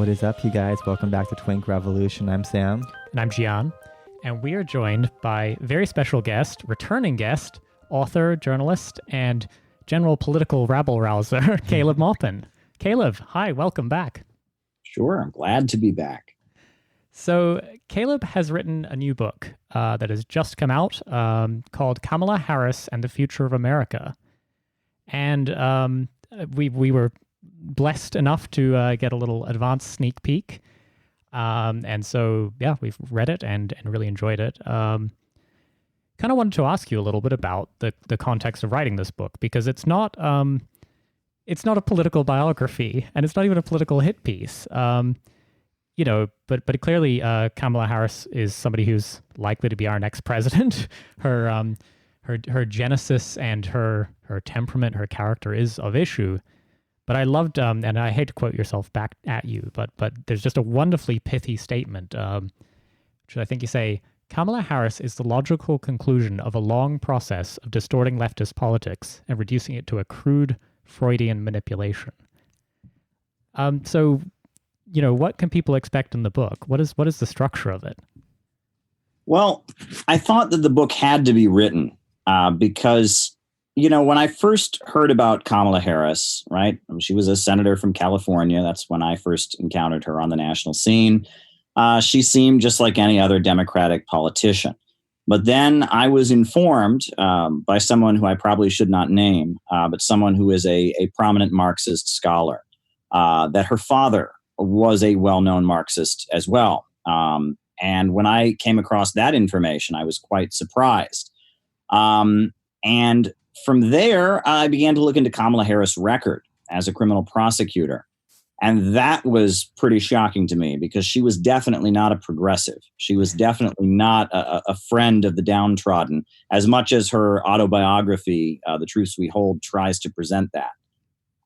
What is up, you guys? Welcome back to Twink Revolution. I'm Sam. And I'm Gian. And we are joined by very special guest, returning guest, author, journalist, and general political rabble-rouser, Caleb Maupin. Caleb, hi, welcome back. Sure, I'm glad to be back. So Caleb has written a new book that has just come out called Kamala Harris and the Future of America. And we were blessed enough to get a little advanced sneak peek. And so, yeah, we've read it and really enjoyed it. Kind of wanted to ask you a little bit about the context of writing this book, because it's not a political biography and it's not even a political hit piece. But clearly Kamala Harris is somebody who's likely to be our next president. Her genesis and her temperament, her character is of issue. But I loved, and I hate to quote yourself back at you, but there's just a wonderfully pithy statement, which I think you say, Kamala Harris is the logical conclusion of a long process of distorting leftist politics and reducing it to a crude Freudian manipulation. So, what can people expect in the book? What is the structure of it? Well, I thought that the book had to be written because, when I first heard about Kamala Harris, right, she was a senator from California. That's when I first encountered her on the national scene. She seemed just like any other Democratic politician. But then I was informed by someone who I probably should not name, but someone who is a prominent Marxist scholar, that her father was a well-known Marxist as well. And when I came across that information, I was quite surprised. And from there, I began to look into Kamala Harris' record as a criminal prosecutor. And that was pretty shocking to me because she was definitely not a progressive. She was definitely not a friend of the downtrodden, as much as her autobiography, The Truths We Hold, tries to present that.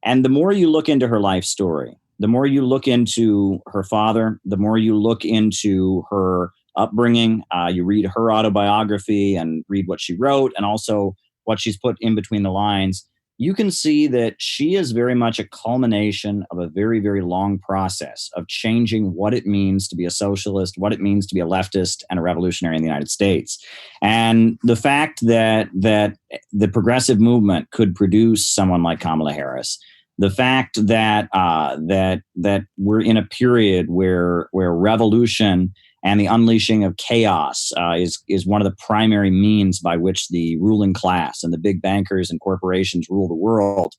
And the more you look into her life story, the more you look into her father, the more you look into her upbringing, you read her autobiography and read what she wrote and also what she's put in between the lines, you can see that she is very much a culmination of a very, very long process of changing what it means to be a socialist, what it means to be a leftist and a revolutionary in the United States. And the fact that the progressive movement could produce someone like Kamala Harris, the fact that that we're in a period where revolution and the unleashing of chaos is one of the primary means by which the ruling class and the big bankers and corporations rule the world.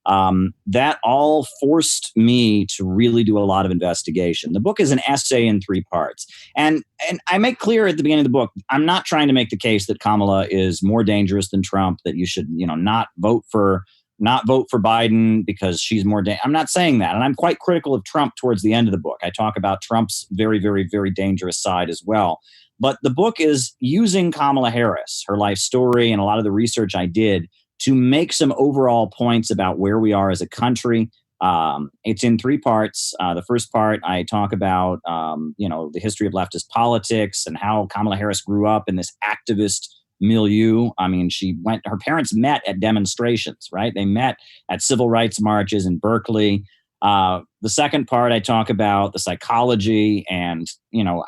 That all forced me to really do a lot of investigation. The book is an essay in 3 parts. And I make clear at the beginning of the book, I'm not trying to make the case that Kamala is more dangerous than Trump, that you should, not vote for Biden because she's more I'm not saying that. And I'm quite critical of Trump towards the end of the book. I talk about Trump's very, very, very dangerous side as well. But the book is using Kamala Harris, her life story, and a lot of the research I did to make some overall points about where we are as a country. It's in 3 parts. The first part, I talk about, the history of leftist politics and how Kamala Harris grew up in this activist milieu. I mean, her parents met at demonstrations, right? They met at civil rights marches in Berkeley. The second part, I talk about the psychology and,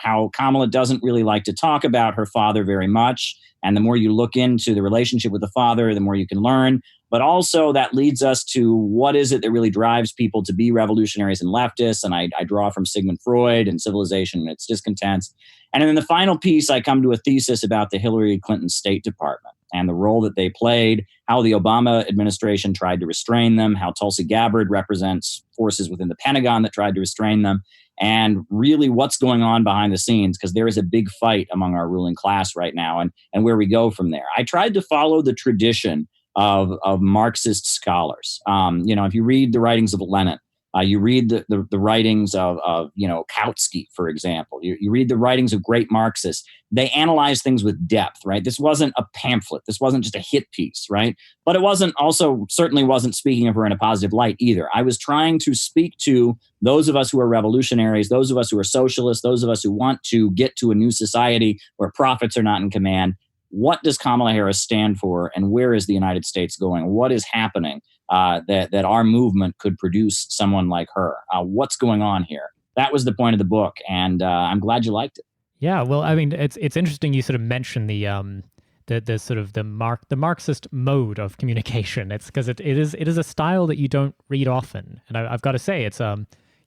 how Kamala doesn't really like to talk about her father very much. And the more you look into the relationship with the father, the more you can learn. But also that leads us to what is it that really drives people to be revolutionaries and leftists. And I draw from Sigmund Freud and civilization and its discontents. And in the final piece, I come to a thesis about the Hillary Clinton State Department and the role that they played, how the Obama administration tried to restrain them, how Tulsi Gabbard represents forces within the Pentagon that tried to restrain them, and really what's going on behind the scenes, because there is a big fight among our ruling class right now and where we go from there. I tried to follow the tradition of Marxist scholars. If you read the writings of Lenin, you read the writings of Kautsky, for example. You read the writings of great Marxists. They analyze things with depth, right? This wasn't a pamphlet. This wasn't just a hit piece, right? But it certainly wasn't speaking of her in a positive light either. I was trying to speak to those of us who are revolutionaries, those of us who are socialists, those of us who want to get to a new society where profits are not in command. What does Kamala Harris stand for, and where is the United States going? What is happening that our movement could produce someone like her? What's going on here? That was the point of the book, and I'm glad you liked it. Yeah, well, I mean, it's interesting you sort of mentioned the sort of the Marxist mode of communication. It's because it is a style that you don't read often, and I've got to say it's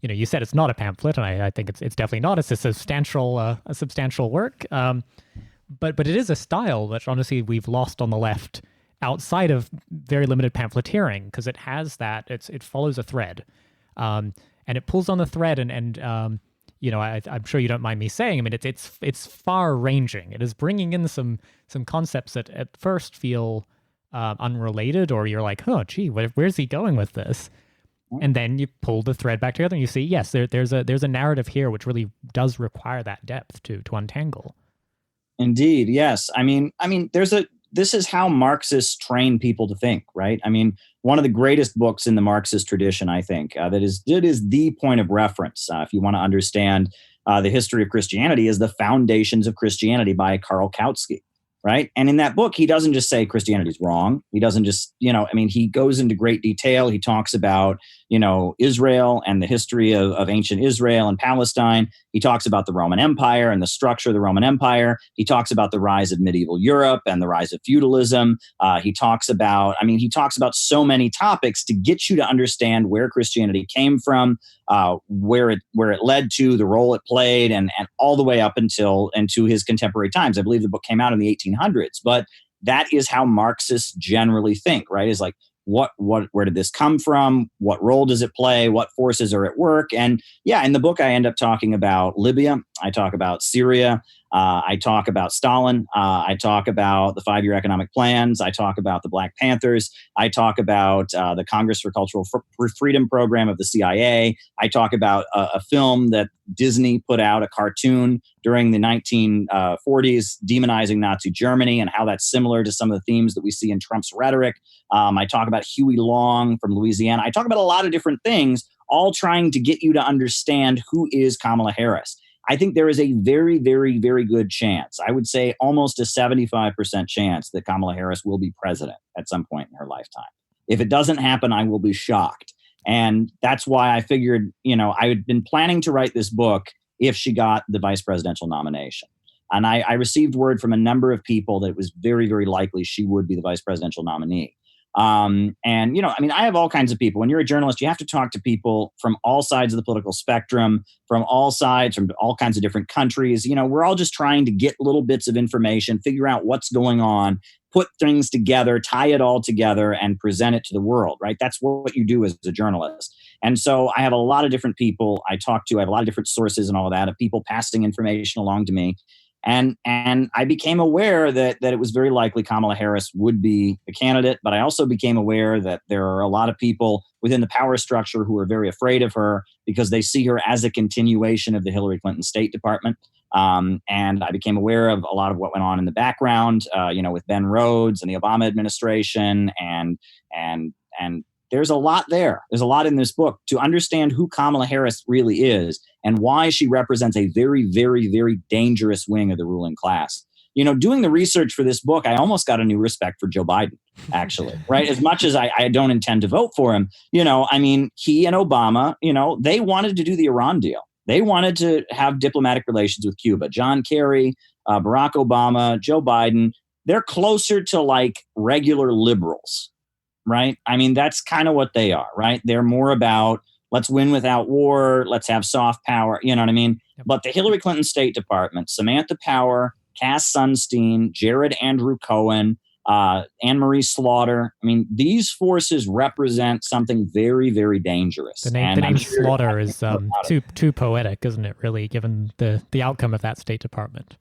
you said it's not a pamphlet, and I think it's definitely not. It's a substantial work, but it is a style that honestly we've lost on the left outside of very limited pamphleteering, because it has that it follows a thread, and it pulls on the thread and I'm sure you don't mind me saying. I mean, it's far-ranging. It is bringing in some concepts that at first feel unrelated, or you're like, oh, gee, where's he going with this? And then you pull the thread back together, and you see, yes, there's a narrative here which really does require that depth to untangle. Indeed, yes. I mean, this is how Marxists train people to think, right? I mean, one of the greatest books in the Marxist tradition, I think, that is the point of reference if you want to understand the history of Christianity, is The Foundations of Christianity by Karl Kautsky, right? And in that book, he doesn't just say Christianity is wrong. He doesn't just, he goes into great detail. He talks about, Israel and the history of ancient Israel and Palestine. He talks about the Roman Empire and the structure of the Roman Empire. He talks about the rise of medieval Europe and the rise of feudalism. He talks about so many topics to get you to understand where Christianity came from, where it led to, the role it played, and all the way up into his contemporary times. I believe the book came out in the 1800s, but that is how Marxists generally think, right? Is like, where did this come from? What role does it play? What forces are at work? And yeah, in the book, I end up talking about Libya. I talk about Syria. I talk about Stalin. I talk about the 5-year economic plans. I talk about the Black Panthers. I talk about the Congress for Cultural Freedom program of the CIA. I talk about a film that Disney put out, a cartoon during the 1940s, demonizing Nazi Germany, and how that's similar to some of the themes that we see in Trump's rhetoric. I talk about Huey Long from Louisiana. I talk about a lot of different things, all trying to get you to understand who is Kamala Harris. I think there is a very, very, very good chance, I would say almost a 75% chance, that Kamala Harris will be president at some point in her lifetime. If it doesn't happen, I will be shocked. And that's why I figured, I had been planning to write this book if she got the vice presidential nomination. And I received word from a number of people that it was very, very likely she would be the vice presidential nominee. I have all kinds of people. When you're a journalist, you have to talk to people from all sides of the political spectrum, from all sides, from all kinds of different countries. We're all just trying to get little bits of information, figure out what's going on, put things together, tie it all together, and present it to the world, right? That's what you do as a journalist. And so I have a lot of different people I talk to. I have a lot of different sources and all of that, of people passing information along to me. And I became aware that it was very likely Kamala Harris would be the candidate, but I also became aware that there are a lot of people within the power structure who are very afraid of her because they see her as a continuation of the Hillary Clinton State Department. And I became aware of a lot of what went on in the background, with Ben Rhodes and the Obama administration, and there's a lot there. There's a lot in this book to understand who Kamala Harris really is and why she represents a very, very, very dangerous wing of the ruling class. Doing the research for this book, I almost got a new respect for Joe Biden, actually, right? As much as I don't intend to vote for him, he and Obama, they wanted to do the Iran deal. They wanted to have diplomatic relations with Cuba. John Kerry, Barack Obama, Joe Biden, they're closer to like regular liberals, right? I mean, that's kind of what they are, right? They're more about, let's win without war, let's have soft power, you know what I mean? Yep. But the Hillary Clinton State Department, Samantha Power, Cass Sunstein, Jared Andrew Cohen, Anne-Marie Slaughter, I mean, these forces represent something very, very dangerous. The name Slaughter is too poetic, isn't it, really, given the outcome of that State Department?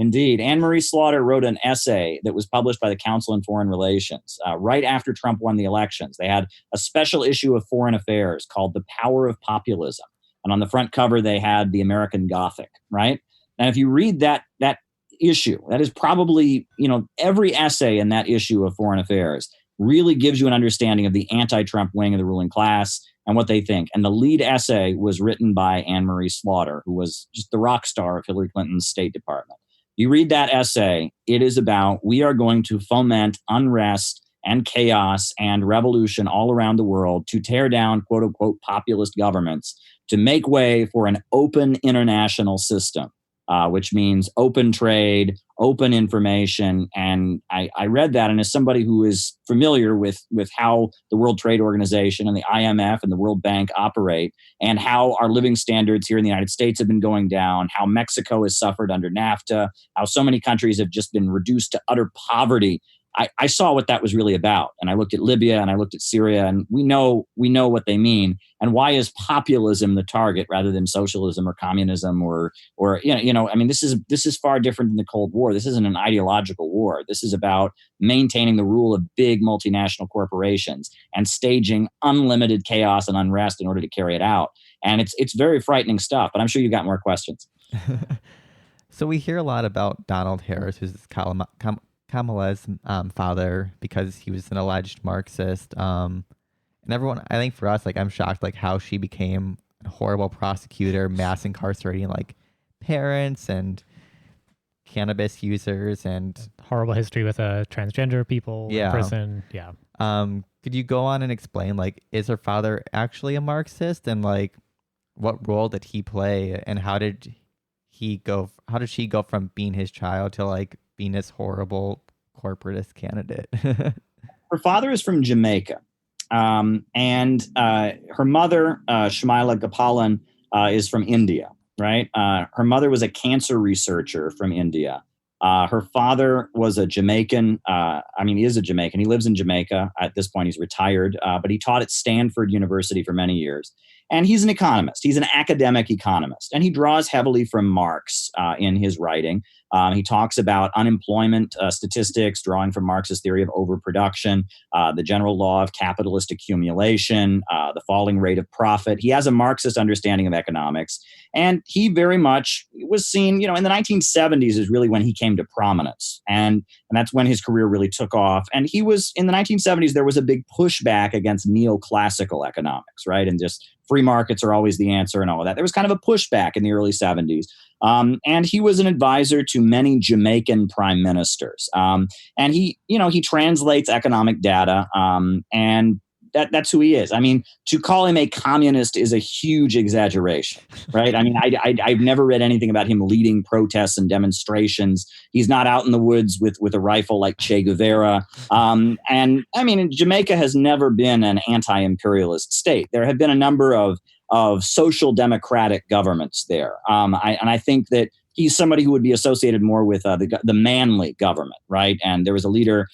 Indeed. Anne-Marie Slaughter wrote an essay that was published by the Council on Foreign Relations right after Trump won the elections. They had a special issue of Foreign Affairs called The Power of Populism. And on the front cover, they had the American Gothic, right? And if you read that issue, that is probably, every essay in that issue of Foreign Affairs really gives you an understanding of the anti-Trump wing of the ruling class and what they think. And the lead essay was written by Anne-Marie Slaughter, who was just the rock star of Hillary Clinton's State Department. You read that essay, it is about, we are going to foment unrest and chaos and revolution all around the world to tear down, quote unquote, populist governments to make way for an open international system, which means open trade, open information. And I read that, and as somebody who is familiar with how the World Trade Organization and the IMF and the World Bank operate, and how our living standards here in the United States have been going down, how Mexico has suffered under NAFTA, how so many countries have just been reduced to utter poverty, I saw what that was really about. And I looked at Libya and I looked at Syria, and we know what they mean. And why is populism the target rather than socialism or communism or I mean, this is far different than the Cold War. This isn't an ideological war. This is about maintaining the rule of big multinational corporations and staging unlimited chaos and unrest in order to carry it out. And it's very frightening stuff, but I'm sure you've got more questions. So we hear a lot about Donald Harris, who's Kamala's father, because he was an alleged Marxist. And everyone, I think for us, like, I'm shocked, like, how she became a horrible prosecutor, mass incarcerating, like, parents and cannabis users, and horrible history with transgender people in prison. Yeah. Could you go on and explain, like, is her father actually a Marxist, and, like, what role did he play, and how did she go from being his child to, like, being this horrible corporatist candidate? Her father is from Jamaica. And her mother, Shamila Gopalan, is from India, right? Her mother was a cancer researcher from India. Her father was a Jamaican. He is a Jamaican. He lives in Jamaica. At this point, he's retired, but he taught at Stanford University for many years. And he's an economist. He's an academic economist. And he draws heavily from Marx in his writing. He talks about unemployment statistics, drawing from Marx's theory of overproduction, the general law of capitalist accumulation, the falling rate of profit. He has a Marxist understanding of economics. And he very much was seen, in the 1970s is really when he came to prominence. And that's when his career really took off. And he was, in the 1970s, there was a big pushback against neoclassical economics, right? And just free markets are always the answer and all of that. There was kind of a pushback in the early 70s. And he was an advisor to many Jamaican prime ministers. And he translates economic data. And that's who he is. I mean, to call him a communist is a huge exaggeration, right? I mean, I've never read anything about him leading protests and demonstrations. He's not out in the woods with a rifle like Che Guevara. And I mean, Jamaica has never been an anti-imperialist state. There have been a number of social democratic governments there. I think that he's somebody who would be associated more with the Manley government, right? And there was a leader,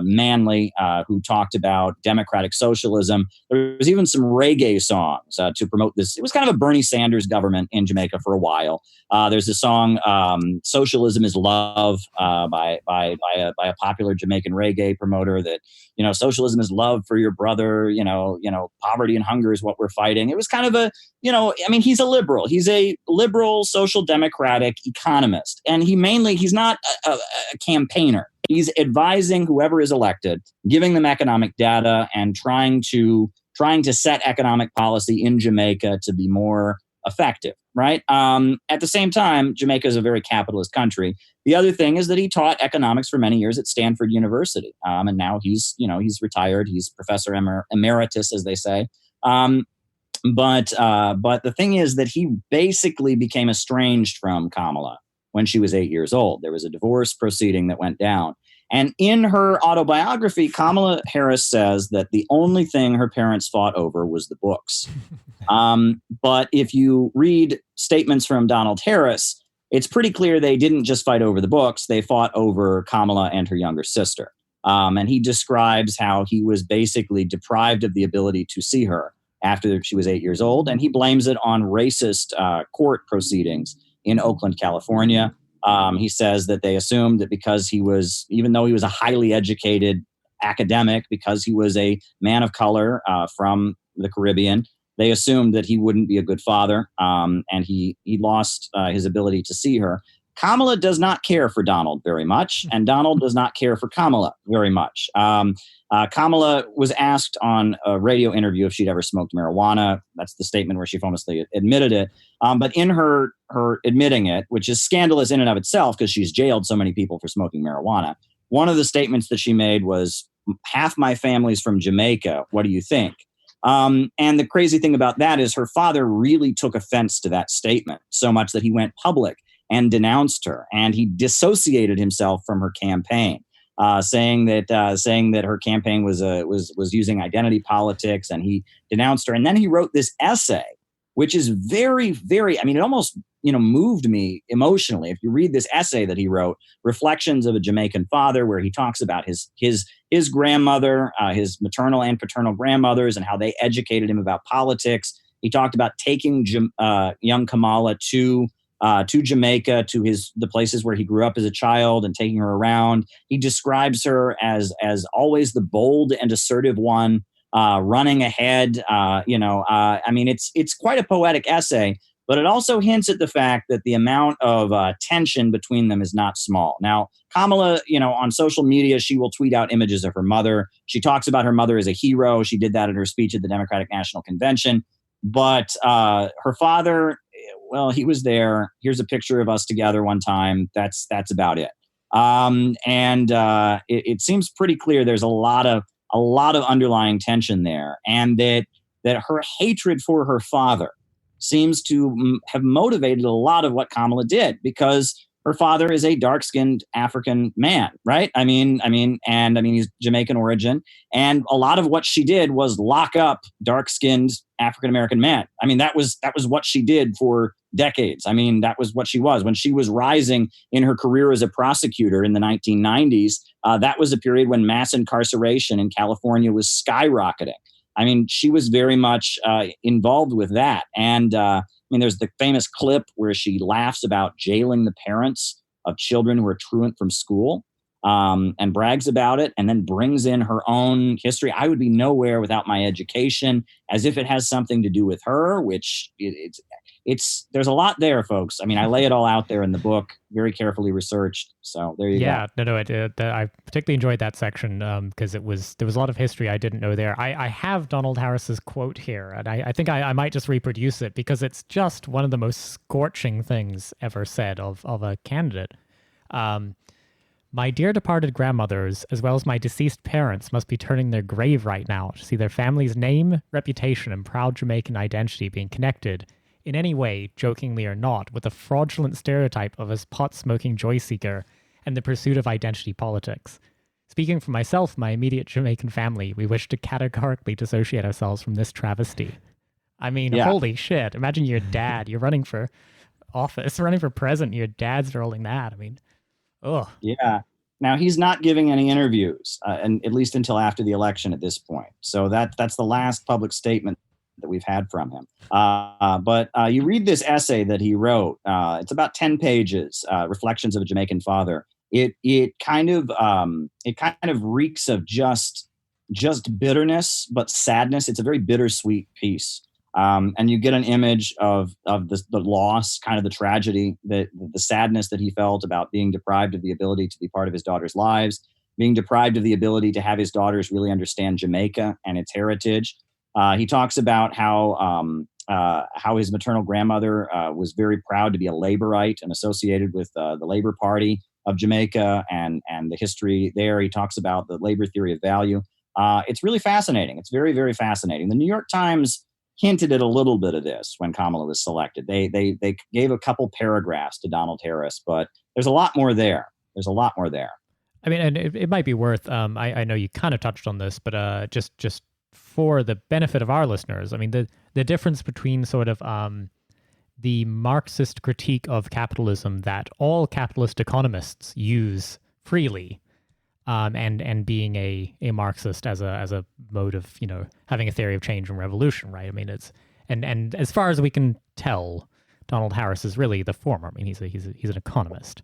Manley, who talked about democratic socialism. There was even some reggae songs to promote this. It was kind of a Bernie Sanders government in Jamaica for a while. There's a song, "Socialism is Love," by a popular Jamaican reggae promoter that, socialism is love for your brother. Poverty and hunger is what we're fighting. It was kind of he's a liberal. He's a liberal social democratic economist, and he's not a campaigner. He's advising whoever is elected, giving them economic data, and trying to set economic policy in Jamaica to be more effective, right? At the same time, Jamaica is a very capitalist country. The other thing is that he taught economics for many years at Stanford University, and now he's retired. He's professor emeritus, as they say. But the thing is that he basically became estranged from Kamala when she was 8 years old. There was a divorce proceeding that went down. And in her autobiography, Kamala Harris says that the only thing her parents fought over was the books. But if you read statements from Donald Harris, it's pretty clear they didn't just fight over the books. They fought over Kamala and her younger sister. And he describes how he was basically deprived of the ability to see her after she was 8 years old. And he blames it on racist court proceedings in Oakland, California. He says that they assumed that because even though he was a highly educated academic, because he was a man of color from the Caribbean, they assumed that he wouldn't be a good father. And he lost his ability to see her. Kamala does not care for Donald very much, and Donald does not care for Kamala very much. Kamala was asked on a radio interview if she'd ever smoked marijuana. That's the statement where she famously admitted it. But in her admitting it, which is scandalous in and of itself because she's jailed so many people for smoking marijuana, one of the statements that she made was, half my family's from Jamaica. What do you think? And the crazy thing about that is her father really took offense to that statement so much that he went public and denounced her, and he dissociated himself from her campaign, saying that her campaign was using identity politics, and he denounced her. And then he wrote this essay, which is very, very, I mean, it almost, moved me emotionally. If you read this essay that he wrote, Reflections of a Jamaican Father, where he talks about his grandmother, his maternal and paternal grandmothers, and how they educated him about politics. He talked about taking young Kamala to Jamaica, to the places where he grew up as a child, and taking her around. He describes her as always the bold and assertive one, running ahead. I mean, it's quite a poetic essay, but it also hints at the fact that the amount of tension between them is not small. Now, Kamala, on social media, she will tweet out images of her mother. She talks about her mother as a hero. She did that in her speech at the Democratic National Convention. But her father, well, he was there. Here's a picture of us together one time. That's about it. It seems pretty clear there's a lot of underlying tension there, and that her hatred for her father seems to have motivated a lot of what Kamala did, because her father is a dark-skinned African man, right? I mean, he's Jamaican origin, and a lot of what she did was lock up dark-skinned African-American men. I mean, that was what she did for decades. I mean, that was what she was. When she was rising in her career as a prosecutor in the 1990s, that was a period when mass incarceration in California was skyrocketing. I mean, she was very much involved with that. And there's the famous clip where she laughs about jailing the parents of children who are truant from school, and brags about it, and then brings in her own history. I would be nowhere without my education, as if it has something to do with her, which there's a lot there, folks. I mean, I lay it all out there in the book, very carefully researched. So there you go. Yeah, I particularly enjoyed that section because there was a lot of history I didn't know there. I have Donald Harris's quote here, and I think I might just reproduce it because it's just one of the most scorching things ever said of a candidate. My dear departed grandmothers, as well as my deceased parents, must be turning their grave right now to see their family's name, reputation, and proud Jamaican identity being connected in any way, jokingly or not, with the fraudulent stereotype of a pot-smoking joy seeker and the pursuit of identity politics. Speaking for myself, my immediate Jamaican family, we wish to categorically dissociate ourselves from this travesty. I mean, Holy shit. Imagine your dad, you're running for office, running for president, your dad's rolling that. I mean, ugh. Yeah. Now, he's not giving any interviews, and at least until after the election at this point. So that's the last public statement that we've had from him. But you read this essay that he wrote. It's about 10 pages, Reflections of a Jamaican Father. It kind of reeks of just bitterness, but sadness. It's a very bittersweet piece. And you get an image of the loss, kind of the tragedy, the sadness that he felt about being deprived of the ability to be part of his daughter's lives, being deprived of the ability to have his daughters really understand Jamaica and its heritage. He talks about how his maternal grandmother was very proud to be a Laborite and associated with the Labor Party of Jamaica and the history there. He talks about the labor theory of value. It's really fascinating. It's very, very fascinating. The New York Times hinted at a little bit of this when Kamala was selected. They gave a couple paragraphs to Donald Harris, but there's a lot more there. I mean, and it might be worth, I know you kind of touched on this, but just for the benefit of our listeners, I mean, the difference between sort of the Marxist critique of capitalism that all capitalist economists use freely, and being a Marxist as a mode of, having a theory of change and revolution, right? I mean, it's and as far as we can tell, Donald Harris is really the former. I mean, he's an economist.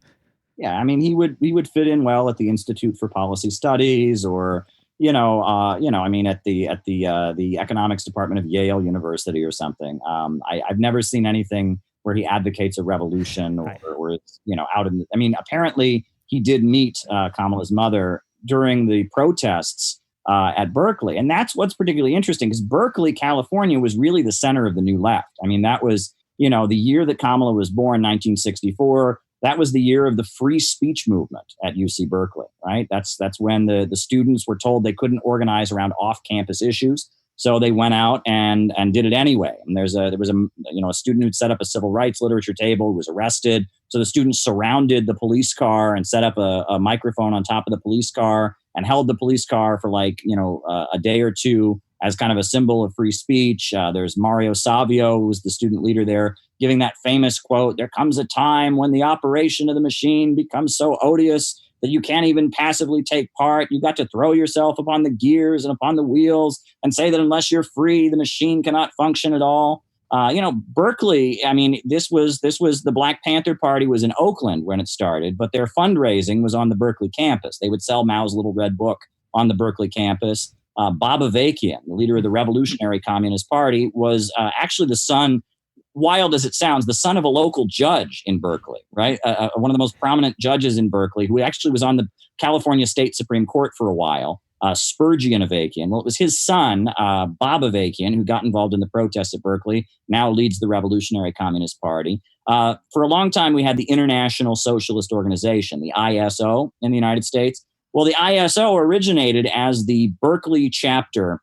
Yeah, I mean, he would fit in well at the Institute for Policy Studies, or I mean, at the economics department of Yale University or something. I've never seen anything where he advocates a revolution or it's, out in. I mean, apparently he did meet Kamala's mother during the protests at Berkeley, and that's what's particularly interesting, because Berkeley, California, was really the center of the New Left. I mean, that was the year that Kamala was born, 1964. that was the year of the free speech movement at UC Berkeley, right? That's when the students were told they couldn't organize around off-campus issues. So they went out and did it anyway. And there was a student who'd set up a civil rights literature table who was arrested. So the students surrounded the police car and set up a microphone on top of the police car and held the police car for a day or two as kind of a symbol of free speech. There's Mario Savio, who was the student leader there, giving that famous quote, "There comes a time when the operation of the machine becomes so odious that you can't even passively take part. You got to throw yourself upon the gears and upon the wheels and say that unless you're free, the machine cannot function at all." Berkeley, I mean, this was the Black Panther Party was in Oakland when it started, but their fundraising was on the Berkeley campus. They would sell Mao's Little Red Book on the Berkeley campus. Bob Avakian, the leader of the Revolutionary Communist Party, was actually the son, wild as it sounds, the son of a local judge in Berkeley, right? One of the most prominent judges in Berkeley, who actually was on the California State Supreme Court for a while, Spurgeon Avakian. Well, it was his son, Bob Avakian, who got involved in the protests at Berkeley, now leads the Revolutionary Communist Party. For a long time, we had the International Socialist Organization, the ISO in the United States. Well, the ISO originated as the Berkeley chapter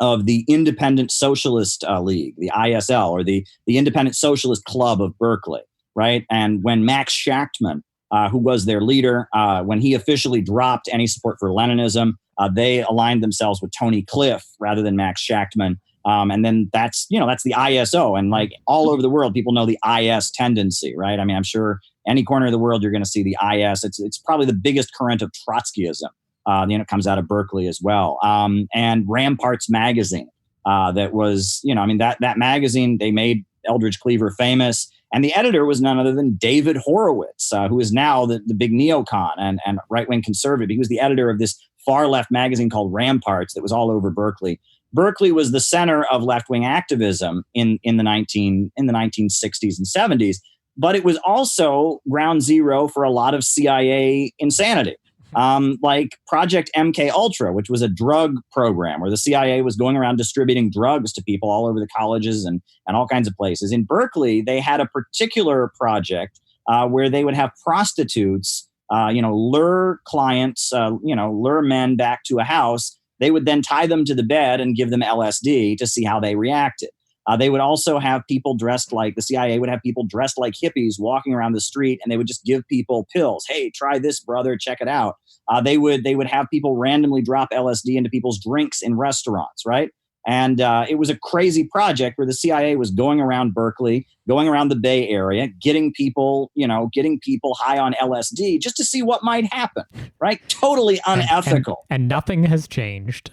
of the Independent Socialist League, the ISL, or the Independent Socialist Club of Berkeley, right? And when Max Shachtman, who was their leader, when he officially dropped any support for Leninism, they aligned themselves with Tony Cliff rather than Max Shachtman. And then that's the ISO. And like all over the world, people know the IS tendency, right? I mean, I'm sure any corner of the world, you're going to see the IS. It's probably the biggest current of Trotskyism. It comes out of Berkeley as well. And Ramparts magazine, that was, that magazine, they made Eldridge Cleaver famous. And the editor was none other than David Horowitz, who is now the big neocon and right-wing conservative. He was the editor of this far-left magazine called Ramparts that was all over Berkeley. Berkeley was the center of left-wing activism in the 1960s and 70s, but it was also ground zero for a lot of CIA insanity. Like Project MK Ultra, which was a drug program where the CIA was going around distributing drugs to people all over the colleges and all kinds of places. In Berkeley, they had a particular project where they would have prostitutes, lure clients, lure men back to a house. They would then tie them to the bed and give them LSD to see how they reacted. They would also have people dressed like, the CIA would have people dressed like hippies walking around the street, and they would just give people pills. Hey, try this, brother, check it out. They would have people randomly drop LSD into people's drinks in restaurants, right? And it was a crazy project where the CIA was going around Berkeley, going around the Bay Area, getting people high on LSD just to see what might happen, right? Totally unethical. And nothing has changed.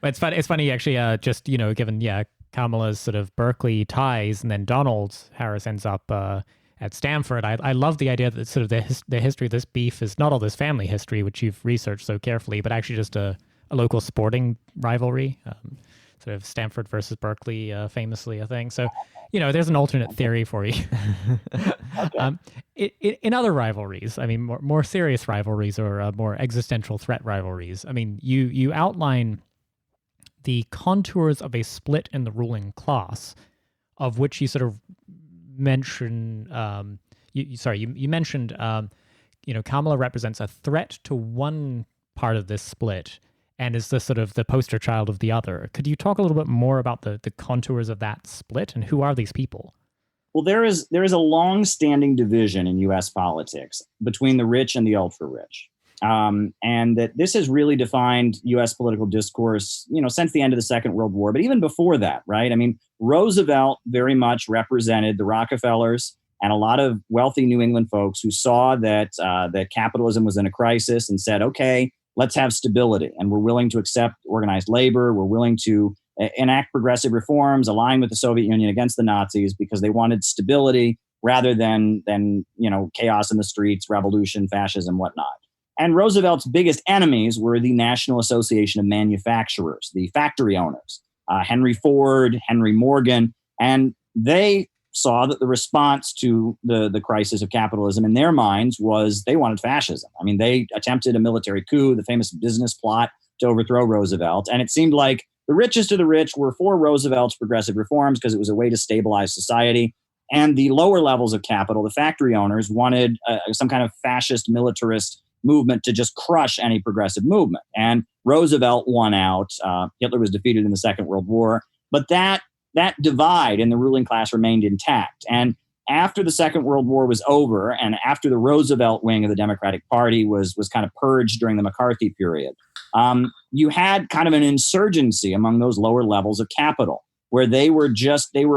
But it's funny actually, given Kamala's sort of Berkeley ties, and then Donald Harris ends up at Stanford. I love the idea that sort of the history of this beef is not all this family history, which you've researched so carefully, but actually just a local sporting rivalry, sort of Stanford versus Berkeley, famously a thing. So, there's an alternate theory for you. In other rivalries, I mean, more serious rivalries or more existential threat rivalries, I mean, you outline the contours of a split in the ruling class, of which you sort of mention. You mentioned, Kamala represents a threat to one part of this split, and is the sort of the poster child of the other. Could you talk a little bit more about the contours of that split, and who are these people? Well, there is a long-standing division in U.S. politics between the rich and the ultra-rich. And that this has really defined U.S. political discourse, since the end of the Second World War, but even before that, right? I mean, Roosevelt very much represented the Rockefellers and a lot of wealthy New England folks who saw that capitalism was in a crisis and said, okay, let's have stability. And we're willing to accept organized labor. We're willing to enact progressive reforms, align with the Soviet Union against the Nazis, because they wanted stability rather than chaos in the streets, revolution, fascism, whatnot. And Roosevelt's biggest enemies were the National Association of Manufacturers, the factory owners, Henry Ford, Henry Morgan, and they saw that the response to the crisis of capitalism in their minds was they wanted fascism. I mean, they attempted a military coup, the famous business plot to overthrow Roosevelt, and it seemed like the richest of the rich were for Roosevelt's progressive reforms because it was a way to stabilize society. And the lower levels of capital, the factory owners, wanted some kind of fascist militarist movement to just crush any progressive movement. And Roosevelt won out. Hitler was defeated in the Second World War. But that divide in the ruling class remained intact. And after the Second World War was over, and after the Roosevelt wing of the Democratic Party was kind of purged during the McCarthy period, you had kind of an insurgency among those lower levels of capital, where they were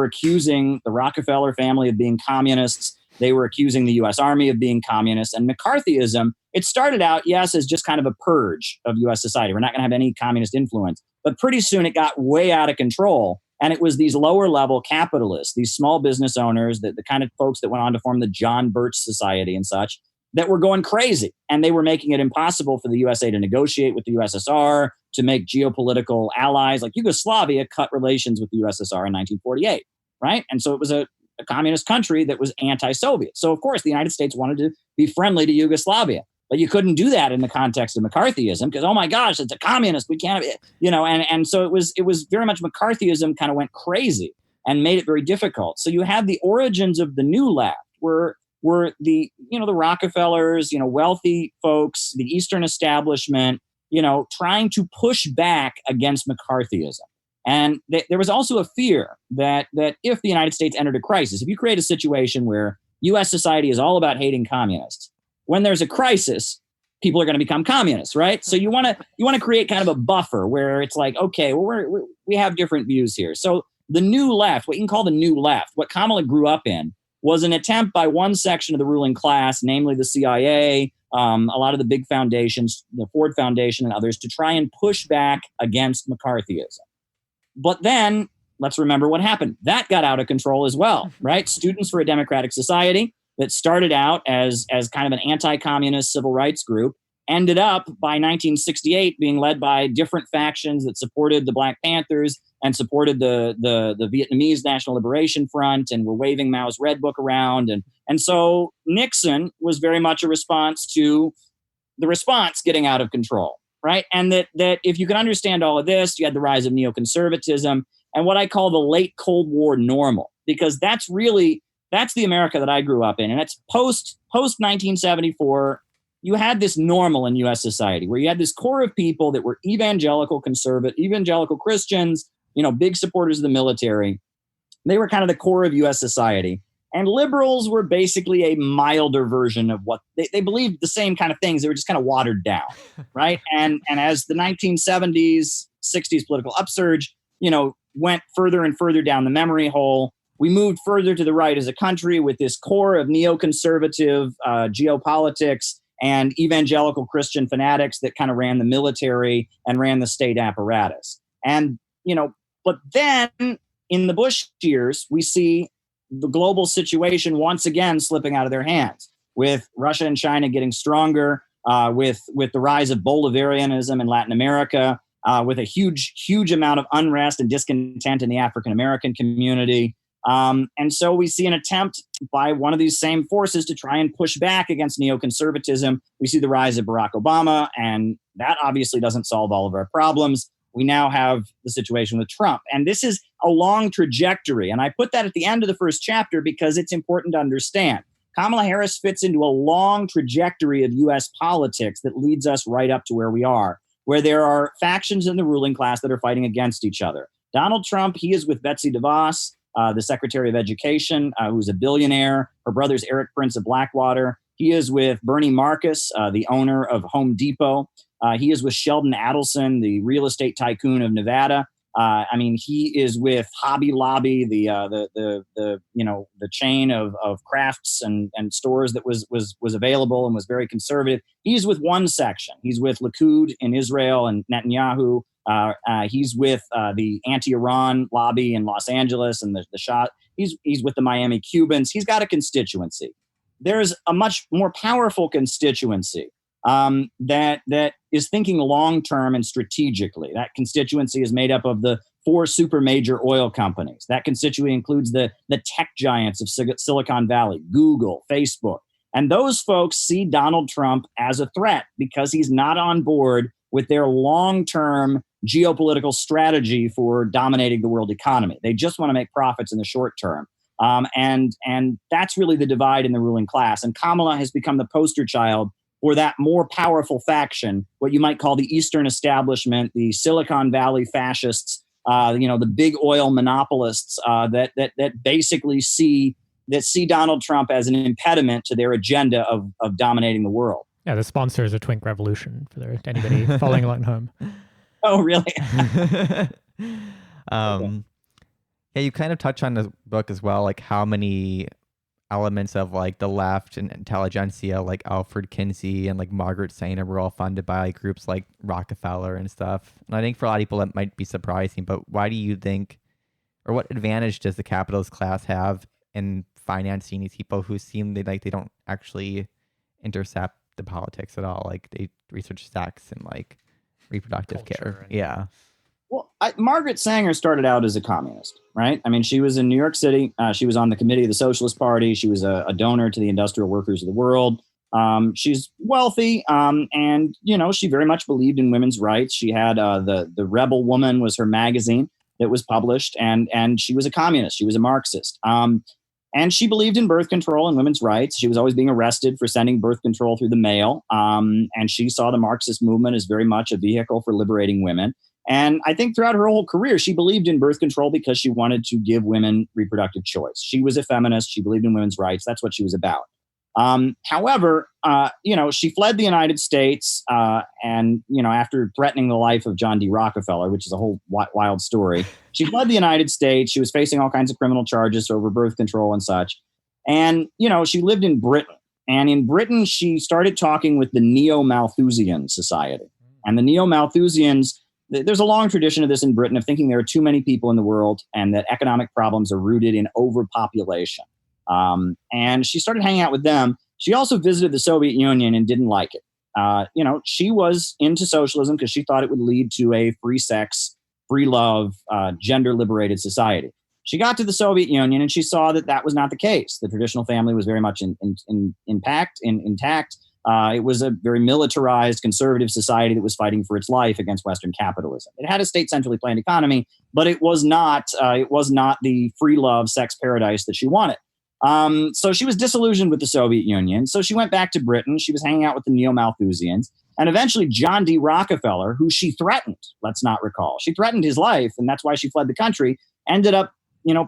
accusing the Rockefeller family of being communists. They were accusing the U.S. Army of being communist. And McCarthyism, it started out, yes, as just kind of a purge of U.S. society. We're not going to have any communist influence. But pretty soon it got way out of control. And it was these lower level capitalists, these small business owners, the kind of folks that went on to form the John Birch Society and such, that were going crazy. And they were making it impossible for the USA to negotiate with the USSR, to make geopolitical allies. Like Yugoslavia cut relations with the USSR in 1948, right? And so it was a communist country that was anti-Soviet. So, of course, the United States wanted to be friendly to Yugoslavia. But you couldn't do that in the context of McCarthyism because, oh my gosh, it's a communist. We can't, and so it was very much McCarthyism kind of went crazy and made it very difficult. So you have the origins of the new left were the Rockefellers, wealthy folks, the Eastern establishment, trying to push back against McCarthyism. And there was also a fear that if the United States entered a crisis, if you create a situation where U.S. society is all about hating communists, when there's a crisis, people are going to become communists, right? So you want to create kind of a buffer where it's like, okay, well, we have different views here. So the new left, what you can call the new left, what Kamala grew up in, was an attempt by one section of the ruling class, namely the CIA, a lot of the big foundations, the Ford Foundation and others, to try and push back against McCarthyism. But then let's remember what happened. That got out of control as well, right? Students for a Democratic Society that started out as kind of an anti-communist civil rights group ended up by 1968 being led by different factions that supported the Black Panthers and supported the Vietnamese National Liberation Front and were waving Mao's Red Book around. And so Nixon was very much a response to the response getting out of control, right? And that if you can understand all of this, you had the rise of neoconservatism and what I call the late Cold War normal, because that's the America that I grew up in. And it's post 1974, you had this normal in U.S. society where you had this core of people that were evangelical conservative, evangelical Christians, big supporters of the military. They were kind of the core of U.S. society. And liberals were basically a milder version of what they believed the same kind of things. They were just kind of watered down, right? And as the 1970s, 60s political upsurge, went further and further down the memory hole, we moved further to the right as a country with this core of neoconservative geopolitics and evangelical Christian fanatics that kind of ran the military and ran the state apparatus. And, but then in the Bush years, we see the global situation once again slipping out of their hands, with Russia and China getting stronger, with the rise of Bolivarianism in Latin America, with a huge amount of unrest and discontent in the African-American community. And so we see an attempt by one of these same forces to try and push back against neoconservatism. We see the rise of Barack Obama, and that obviously doesn't solve all of our problems. We now have the situation with Trump. And this is a long trajectory. And I put that at the end of the first chapter because it's important to understand. Kamala Harris fits into a long trajectory of U.S. politics that leads us right up to where we are, where there are factions in the ruling class that are fighting against each other. Donald Trump, he is with Betsy DeVos, the Secretary of Education, who's a billionaire. Her brother's Eric Prince of Blackwater. He is with Bernie Marcus, the owner of Home Depot. He is with Sheldon Adelson, the real estate tycoon of Nevada. He is with Hobby Lobby, the chain of crafts and stores that was available and was very conservative. He's with one section. He's with Likud in Israel and Netanyahu. He's with the anti-Iran lobby in Los Angeles and the Shah. He's with the Miami Cubans. He's got a constituency. There's a much more powerful constituency that is thinking long-term and strategically. That constituency is made up of the 4 super major oil companies. That constituency includes the tech giants of Silicon Valley, Google, Facebook. And those folks see Donald Trump as a threat because he's not on board with their long-term geopolitical strategy for dominating the world economy. They just want to make profits in the short term. And that's really the divide in the ruling class. And Kamala has become the poster child for that more powerful faction, what you might call the Eastern establishment, the Silicon Valley fascists, the big oil monopolists that basically see Donald Trump as an impediment to their agenda of dominating the world. Yeah, the sponsors of Twink Revolution for anybody following along at home. Oh, really? Yeah, you kind of touch on the book as well, like how many elements of like the left and intelligentsia, like Alfred Kinsey and like Margaret Sanger, were all funded by like, groups like Rockefeller and stuff. And I think for a lot of people that might be surprising, but why do you think, or what advantage does the capitalist class have in financing these people who seem they don't actually intercept the politics at all? Like they research sex and like reproductive care. Yeah. Well, Margaret Sanger started out as a communist, right? I mean, she was in New York City. She was on the committee of the Socialist Party. She was a donor to the Industrial Workers of the World. She's wealthy, and she very much believed in women's rights. She had the Rebel Woman was her magazine that was published, and she was a communist. She was a Marxist, and she believed in birth control and women's rights. She was always being arrested for sending birth control through the mail, and she saw the Marxist movement as very much a vehicle for liberating women. And I think throughout her whole career, she believed in birth control because she wanted to give women reproductive choice. She was a feminist. She believed in women's rights. That's what she was about. However, she fled the United States and after threatening the life of John D. Rockefeller, which is a whole wild story, she fled the United States. She was facing all kinds of criminal charges over birth control and such. And, she lived in Britain. And in Britain, she started talking with the Neo-Malthusian Society. And the Neo-Malthusians, there's a long tradition of this in Britain, of thinking there are too many people in the world and that economic problems are rooted in overpopulation. And she started hanging out with them. She also visited the Soviet Union and didn't like it. She was into socialism because she thought it would lead to a free sex, free love, gender-liberated society. She got to the Soviet Union and she saw that was not the case. The traditional family was very much intact. It was a very militarized, conservative society that was fighting for its life against Western capitalism. It had a state centrally planned economy, but it was not the free love sex paradise that she wanted. So she was disillusioned with the Soviet Union. So she went back to Britain. She was hanging out with the Neo-Malthusians. And eventually John D. Rockefeller, who she threatened, let's not recall, she threatened his life, and that's why she fled the country, ended up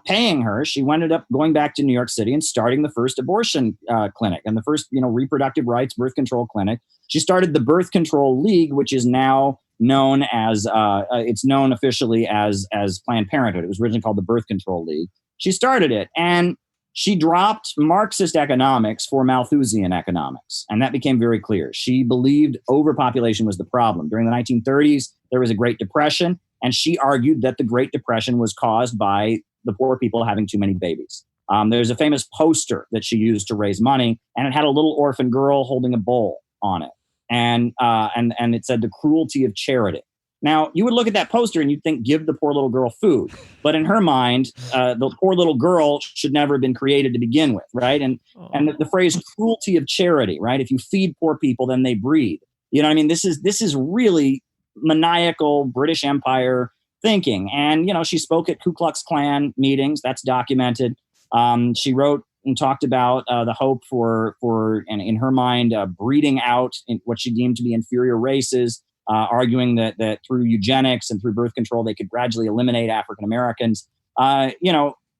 paying her. She ended up going back to New York City and starting the first abortion clinic and the first, reproductive rights birth control clinic. She started the Birth Control League, which is now known as, it's known officially as Planned Parenthood. It was originally called the Birth Control League. She started it, and she dropped Marxist economics for Malthusian economics. And that became very clear. She believed overpopulation was the problem. During the 1930s, there was a Great Depression, and she argued that the Great Depression was caused by the poor people having too many babies. There's a famous poster that she used to raise money, and it had a little orphan girl holding a bowl on it. And it said the cruelty of charity. Now, you would look at that poster and you'd think, give the poor little girl food. But in her mind, the poor little girl should never have been created to begin with, right? And the phrase cruelty of charity, right? If you feed poor people, then they breed. You know what I mean? This is really maniacal British Empire thinking. And, she spoke at Ku Klux Klan meetings. That's documented. She wrote and talked about the hope for and in her mind, breeding out in what she deemed to be inferior races, arguing that through eugenics and through birth control, they could gradually eliminate African Americans.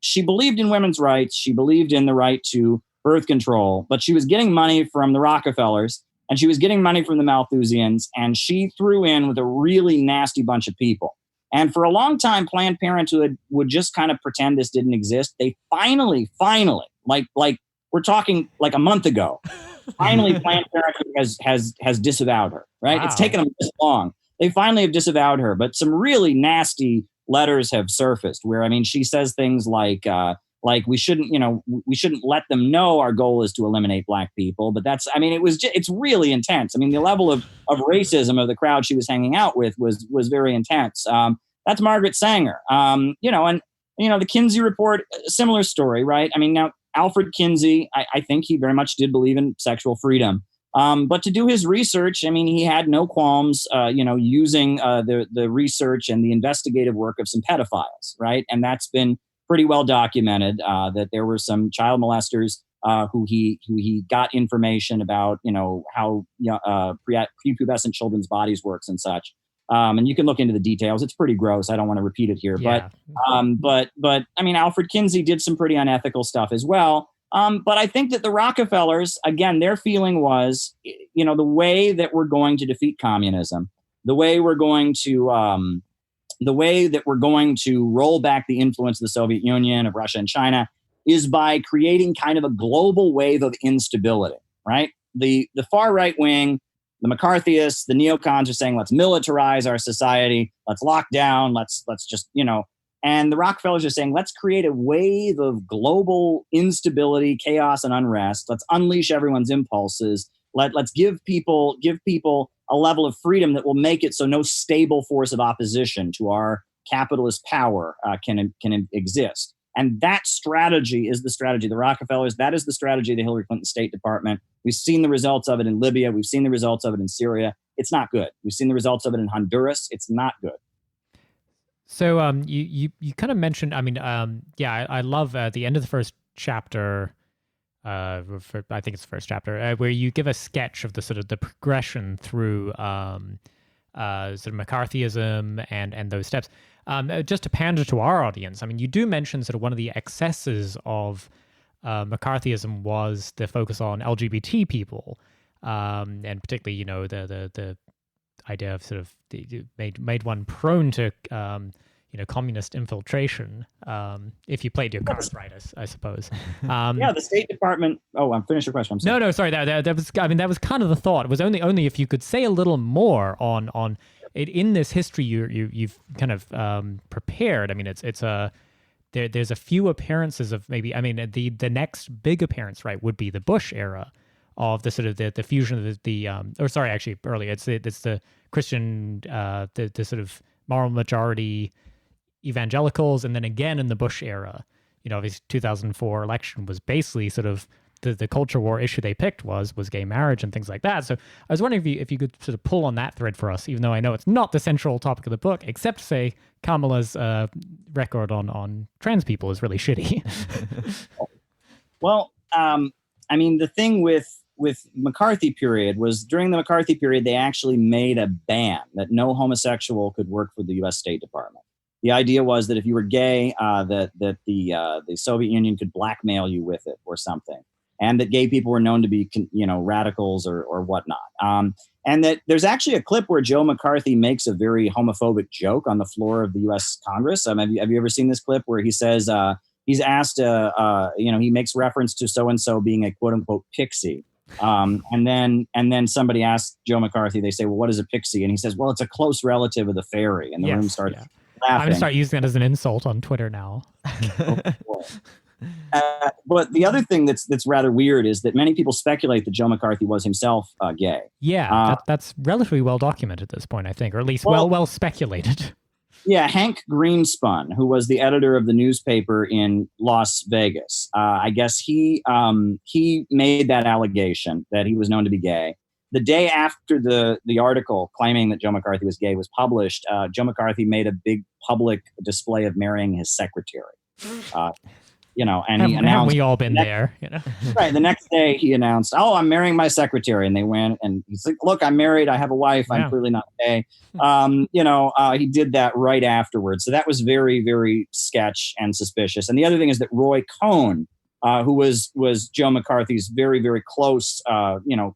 She believed in women's rights. She believed in the right to birth control, but she was getting money from the Rockefellers and she was getting money from the Malthusians, and she threw in with a really nasty bunch of people. And for a long time, Planned Parenthood would just kind of pretend this didn't exist. They finally, like we're talking like a month ago, finally Planned Parenthood has disavowed her, right? Wow. It's taken them this long. They finally have disavowed her, but some really nasty letters have surfaced where, she says things like we shouldn't let them know our goal is to eliminate black people. But it's really intense. The level of racism of the crowd she was hanging out with was very intense. That's Margaret Sanger. The Kinsey report, similar story, right? Now Alfred Kinsey, I think he very much did believe in sexual freedom. But to do his research, he had no qualms, using the research and the investigative work of some pedophiles, right? And that's been pretty well documented that there were some child molesters who he got information about, how prepubescent children's bodies works and such. And you can look into the details. It's pretty gross. I don't want to repeat it here, but I mean, Alfred Kinsey did some pretty unethical stuff as well. But I think that the Rockefellers, again, their feeling was, the way that we're going to defeat communism, the way that we're going to roll back the influence of the Soviet Union, of Russia and China, is by creating kind of a global wave of instability, right? The far right wing, the McCarthyists, the neocons are saying, let's militarize our society, let's lock down, let's just, and the Rockefellers are saying, let's create a wave of global instability, chaos, and unrest. Let's unleash everyone's impulses. Let's give people a level of freedom that will make it so no stable force of opposition to our capitalist power can exist. And that strategy is the strategy of the Rockefellers. That is the strategy of the Hillary Clinton State Department. We've seen the results of it in Libya. We've seen the results of it in Syria. It's not good. We've seen the results of it in Honduras. It's not good. So you kind of mentioned, I mean, I love the end of the first chapter. I think it's the first chapter where you give a sketch of the sort of the progression through sort of McCarthyism and those steps. Just to pander to our audience, I mean, you do mention sort of one of the excesses of McCarthyism was the focus on LGBT people, and particularly, the idea of sort of made one prone to communist infiltration if you played your cards right, I suppose. The State Department. Oh, I'm finished your question. I'm sorry. No, sorry. That was. I mean, that was kind of the thought. It was only if you could say a little more on it in this history you've kind of prepared. I mean, there's a few appearances of maybe. I mean, the next big appearance, right, would be the Bush era of the sort of the fusion of earlier. It's the Christian, the sort of moral majority evangelicals, and then again in the Bush era, his 2004 election was basically sort of the culture war issue they picked was gay marriage and things like that. So I was wondering if you could sort of pull on that thread for us, even though I know it's not the central topic of the book, except to say Kamala's record on trans people is really shitty. Well, I mean, the thing with McCarthy period was during the McCarthy period, they actually made a ban that no homosexual could work for the U.S. State Department. The idea was that if you were gay, that the Soviet Union could blackmail you with it or something, and that gay people were known to be, radicals or whatnot. And that there's actually a clip where Joe McCarthy makes a very homophobic joke on the floor of the U.S. Congress. Have you ever seen this clip where he says he's asked, he makes reference to so and so being a quote unquote pixie. And then somebody asks Joe McCarthy, they say, well, what is a pixie? And he says, well, it's a close relative of the fairy. And the room starts laughing. I'm going to start using that as an insult on Twitter now. But the other thing that's rather weird is that many people speculate that Joe McCarthy was himself gay. Yeah, that's relatively well documented at this point, I think, or at least well speculated. Yeah, Hank Greenspun, who was the editor of the newspaper in Las Vegas, I guess he made that allegation that he was known to be gay. The day after the article claiming that Joe McCarthy was gay was published, Joe McCarthy made a big public display of marrying his secretary. And he announced. Haven't we all been there? Right. The next day he announced, "Oh, I'm marrying my secretary," and they went and he's like, "Look, I'm married. I have a wife. I'm clearly not gay." He did that right afterwards. So that was very, very sketch and suspicious. And the other thing is that Roy Cohn, who was Joe McCarthy's very, very close,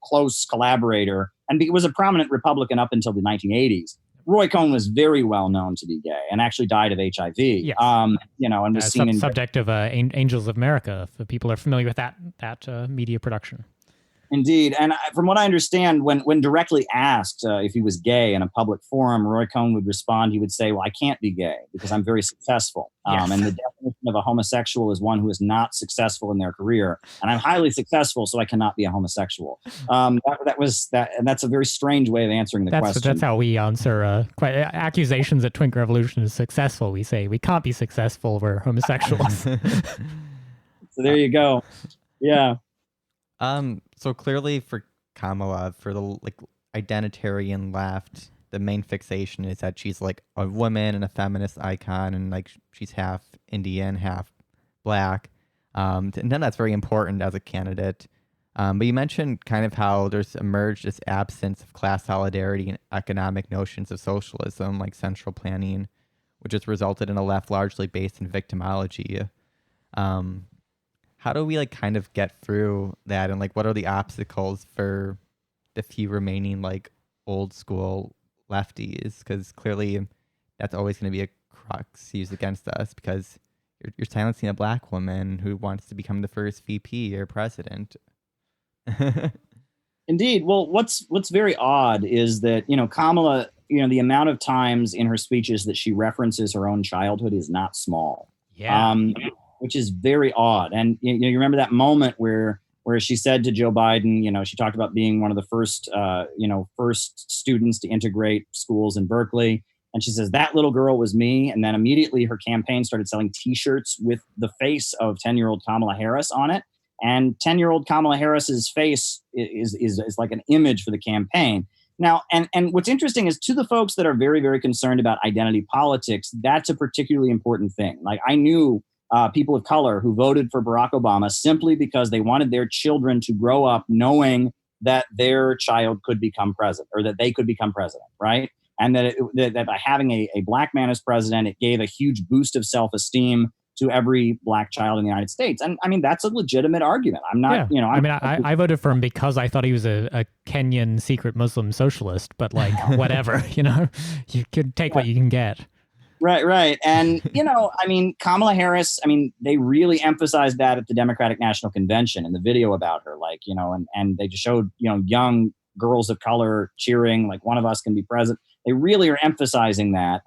close collaborator, and he was a prominent Republican up until the 1980s. Roy Cohn was very well known to be gay and actually died of HIV. Yes. And was seen in subject of Angels of America. If people are familiar with that media production. Indeed. And from what I understand, when directly asked if he was gay in a public forum, Roy Cohn would respond, he would say, well, I can't be gay because I'm very successsul. Yes. And the definition of a homosexual is one who is not successful in their career. And I'm highly successful, so I cannot be a homosexual. That was that. And that's a very strange way of answering the question. That's how we answer accusations that Twink Revolution is successful. We say we can't be successful, we're homosexuals. So there you go. Yeah. So clearly for Kamala, for the identitarian left, the main fixation is that she's like a woman and a feminist icon, and like she's half Indian, half black. And then that's very important as a candidate. But you mentioned kind of how there's emerged this absence of class solidarity and economic notions of socialism, like central planning, which has resulted in a left largely based in victimology. How do we like kind of get through that, and like what are the obstacles for the few remaining like old school lefties? Because clearly that's always going to be a crux used against us, because you're silencing a black woman who wants to become the first VP or president. Indeed. Well, what's very odd is that, Kamala, the amount of times in her speeches that she references her own childhood is not small. Yeah. Which is very odd. And you remember that moment where she said to Joe Biden, she talked about being one of the first students to integrate schools in Berkeley. And she says, that little girl was me. And then immediately her campaign started selling T-shirts with the face of 10-year-old Kamala Harris on it. And 10-year-old Kamala Harris's face is like an image for the campaign. Now, and what's interesting is, to the folks that are very, very concerned about identity politics, that's a particularly important thing. Like, I knew people of color who voted for Barack Obama simply because they wanted their children to grow up knowing that their child could become president, or that they could become president, right? And that by having a black man as president, it gave a huge boost of self-esteem to every black child in the United States. And I mean, that's a legitimate argument. I'm not, I voted for him because I thought he was a Kenyan secret Muslim socialist, but like, whatever, you could take what you can get. Right. And, Kamala Harris, they really emphasized that at the Democratic National Convention in the video about her, like, and they just showed, young girls of color cheering, like, one of us can be president. They really are emphasizing that.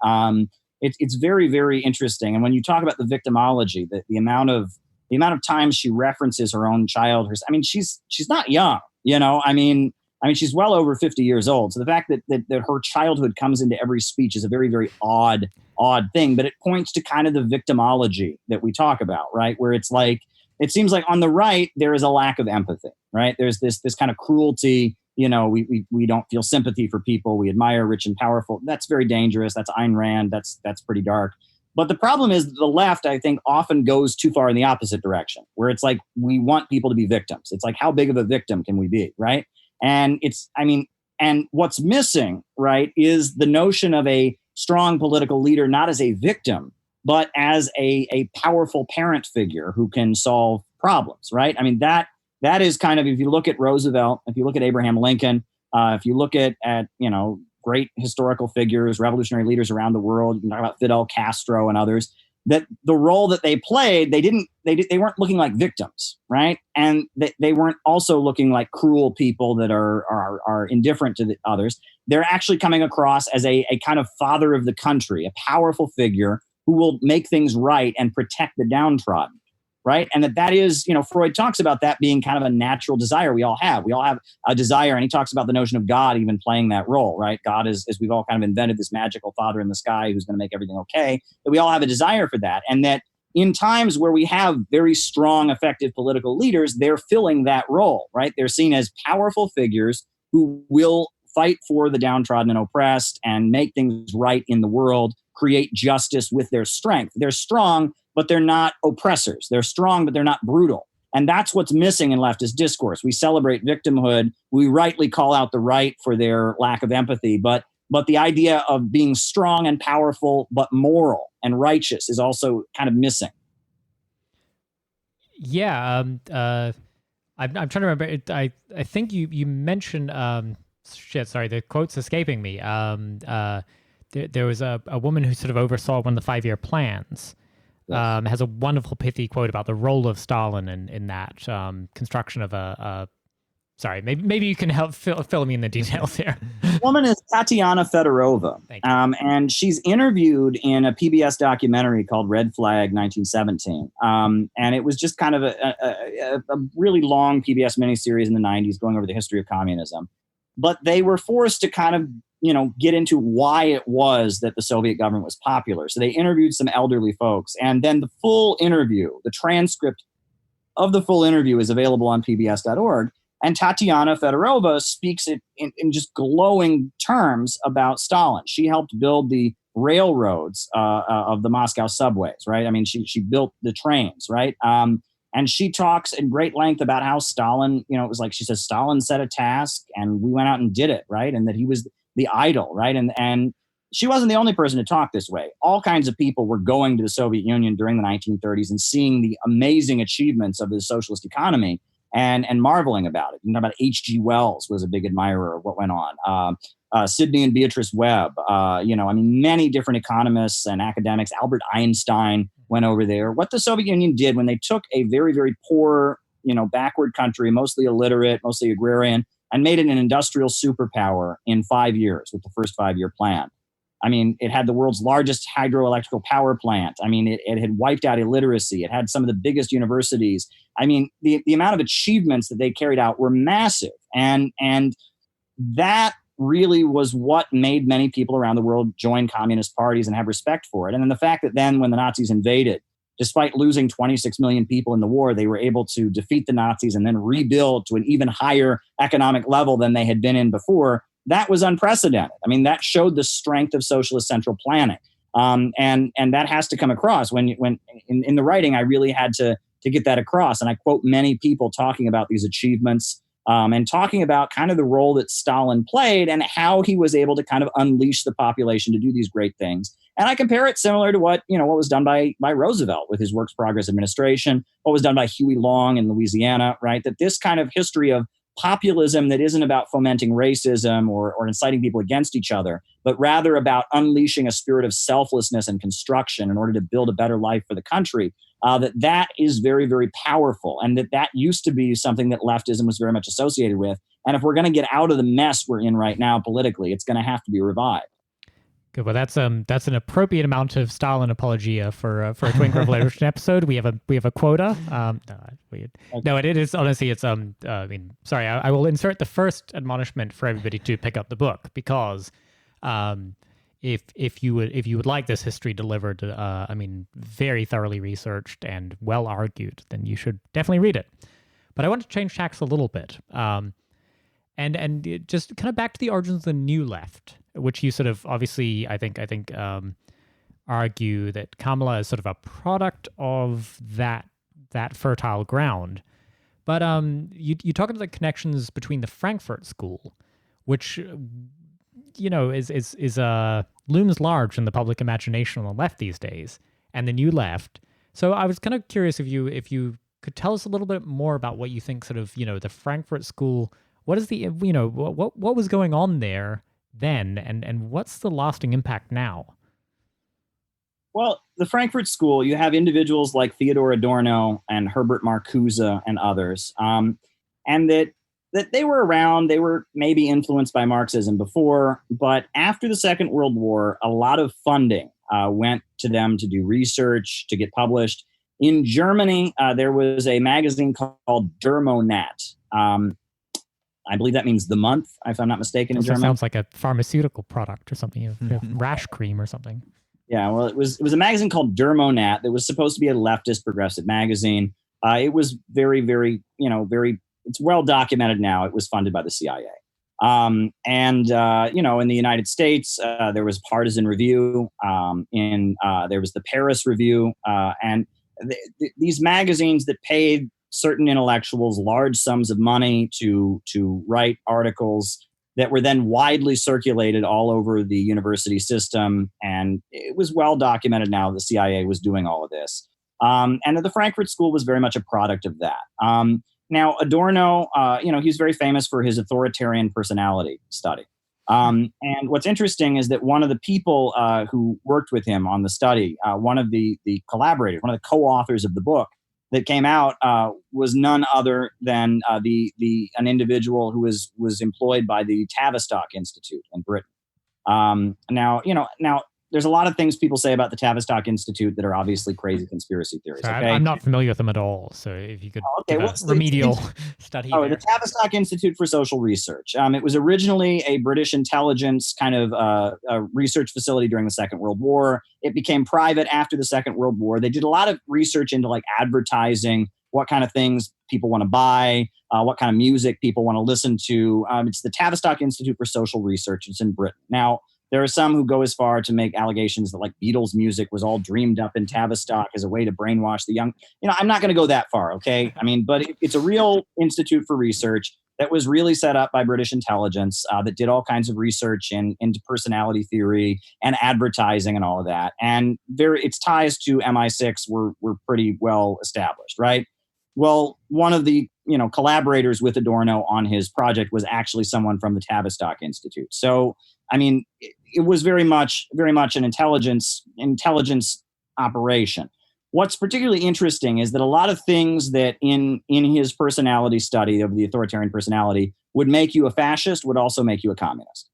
It's very, very interesting. And when you talk about the victimology, the amount of times she references her own childhood, she's not young, she's well over 50 years old. So the fact that her childhood comes into every speech is a very, very odd thing, but it points to kind of the victimology that we talk about, right? Where it's like, it seems like on the right, there is a lack of empathy, right? There's this kind of cruelty. We don't feel sympathy for people. We admire rich and powerful. That's very dangerous. That's Ayn Rand. That's pretty dark. But the problem is the left, I think, often goes too far in the opposite direction, where it's like, we want people to be victims. It's like, how big of a victim can we be, right? And and what's missing, right, is the notion of a strong political leader, not as a victim, but as a powerful parent figure who can solve problems, right? That is kind of, if you look at Roosevelt, if you look at Abraham Lincoln, if you look at great historical figures, revolutionary leaders around the world, you can talk about Fidel Castro and others, that the role that they played, they weren't looking like victims, right? And they weren't also looking like cruel people that are indifferent to the others. They're actually coming across as a kind of father of the country, a powerful figure who will make things right and protect the downtrodden, right? And that is, Freud talks about that being kind of a natural desire we all have. We all have a desire, and he talks about the notion of God even playing that role, right? God is, as we've all kind of invented, this magical father in the sky who's going to make everything okay, that we all have a desire for that. And that in times where we have very strong, effective political leaders, they're filling that role, right? They're seen as powerful figures who will fight for the downtrodden and oppressed and make things right in the world, create justice with their strength. They're strong, but they're not oppressors. They're strong, but they're not brutal. And that's what's missing in leftist discourse. We celebrate victimhood. We rightly call out the right for their lack of empathy. But the idea of being strong and powerful, but moral and righteous is also kind of missing. Yeah. I'm trying to remember. I think you mentioned, the quote's escaping me. There was a woman who sort of oversaw one of the 5-year plans. Yes. Has a wonderful pithy quote about the role of Stalin in that construction of a sorry, maybe you can help fill me in the details here. The woman is Tatiana Fedorova, and she's interviewed in a PBS documentary called Red Flag 1917, and it was just kind of a really long PBS miniseries in the 90s going over the history of communism. But they were forced to kind of get into why it was that the Soviet government was popular. So they interviewed some elderly folks, and then the full interview, the transcript of the full interview is available on pbs.org. And Tatiana Fedorova speaks it in just glowing terms about Stalin. She helped build the railroads of the Moscow subways, right? I mean, she built the trains, right? And she talks in great length about how Stalin, it was like, she says, Stalin set a task and we went out and did it, right? And that he was the idol, right? And she wasn't the only person to talk this way. All kinds of people were going to the Soviet Union during the 1930s and seeing the amazing achievements of the socialist economy and marveling about it. You know, about H.G. Wells was a big admirer of what went on. Sidney and Beatrice Webb, many different economists and academics. Albert Einstein went over there. What the Soviet Union did when they took a very, very poor, backward country, mostly illiterate, mostly agrarian, and made it an industrial superpower in 5 years with the first 5-year plan. I mean, it had the world's largest hydroelectrical power plant. I mean, it had wiped out illiteracy. It had some of the biggest universities. I mean, the amount of achievements that they carried out were massive. And that really was what made many people around the world join communist parties and have respect for it. And then the fact that then when the Nazis invaded, despite losing 26 million people in the war, they were able to defeat the Nazis and then rebuild to an even higher economic level than they had been in before. That was unprecedented. I mean, that showed the strength of socialist central planning. And that has to come across when in the writing, I really had to get that across. And I quote many people talking about these achievements and talking about kind of the role that Stalin played and how he was able to kind of unleash the population to do these great things. And I compare it similar to what was done by Roosevelt with his Works Progress Administration, what was done by Huey Long in Louisiana, right? That this kind of history of populism that isn't about fomenting racism or inciting people against each other, but rather about unleashing a spirit of selflessness and construction in order to build a better life for the country, that is very, very powerful. And that used to be something that leftism was very much associated with. And if we're going to get out of the mess we're in right now politically, it's going to have to be revived. Good. Well, that's an appropriate amount of Stalin apologia for a Twinkle Revolution episode. We have a quota. No, it is honestly. It's sorry. I will insert the first admonishment for everybody to pick up the book because, if you would like this history delivered, very thoroughly researched and well argued, then you should definitely read it. But I want to change tracks a little bit, and just kind of back to the origins of the New Left, which you sort of obviously, I think, argue that Kamala is sort of a product of that fertile ground. But you talk about the connections between the Frankfurt School, which is looms large in the public imagination on the left these days, and the New Left. So I was kind of curious if you could tell us a little bit more about what you think sort of the Frankfurt School. What is the what was going on there then, and what's the lasting impact now? Well, the Frankfurt School, you have individuals like Theodor Adorno and Herbert Marcuse and others, and that they were around. They were maybe influenced by Marxism before, but after the Second World War, a lot of funding went to them to do research, to get published. In Germany, there was a magazine called Der Monat. I believe that means the month, if I'm not mistaken, in German. Sounds like a pharmaceutical product or something, rash cream or something. Yeah, well, it was a magazine called Der Monat that was supposed to be a leftist progressive magazine. It was very, very, it's well documented now. It was funded by the CIA. In the United States, there was Partisan Review. There was the Paris Review. And these magazines that paid certain intellectuals large sums of money to write articles that were then widely circulated all over the university system. And it was well documented now the CIA was doing all of this. And the Frankfurt School was very much a product of that. Now, Adorno, he's very famous for his authoritarian personality study. And what's interesting is that one of the people who worked with him on the study, one of the collaborators, one of the co-authors of the book, that came out was none other than an individual who was employed by the Tavistock Institute in Britain. Now there's a lot of things people say about the Tavistock Institute that are obviously crazy conspiracy theories. Sorry, okay? I'm not familiar with them at all. So if you could give a remedial study. Oh, the Tavistock Institute for Social Research. It was originally a British intelligence kind of a research facility during the Second World War. It became private after the Second World War. They did a lot of research into like advertising what kind of things people want to buy, what kind of music people want to listen to. It's the Tavistock Institute for Social Research. It's in Britain. Now, there are some who go as far to make allegations that like Beatles music was all dreamed up in Tavistock as a way to brainwash the young. I'm not going to go that far, okay? I mean, but it's a real institute for research that was really set up by British intelligence that did all kinds of research into personality theory and advertising and all of that. And its ties to MI6 were pretty well established, right? Well, one of the collaborators with Adorno on his project was actually someone from the Tavistock Institute. So, I mean, it was very much an intelligence operation. What's particularly interesting is that a lot of things that in his personality study of the authoritarian personality would make you a fascist would also make you a communist,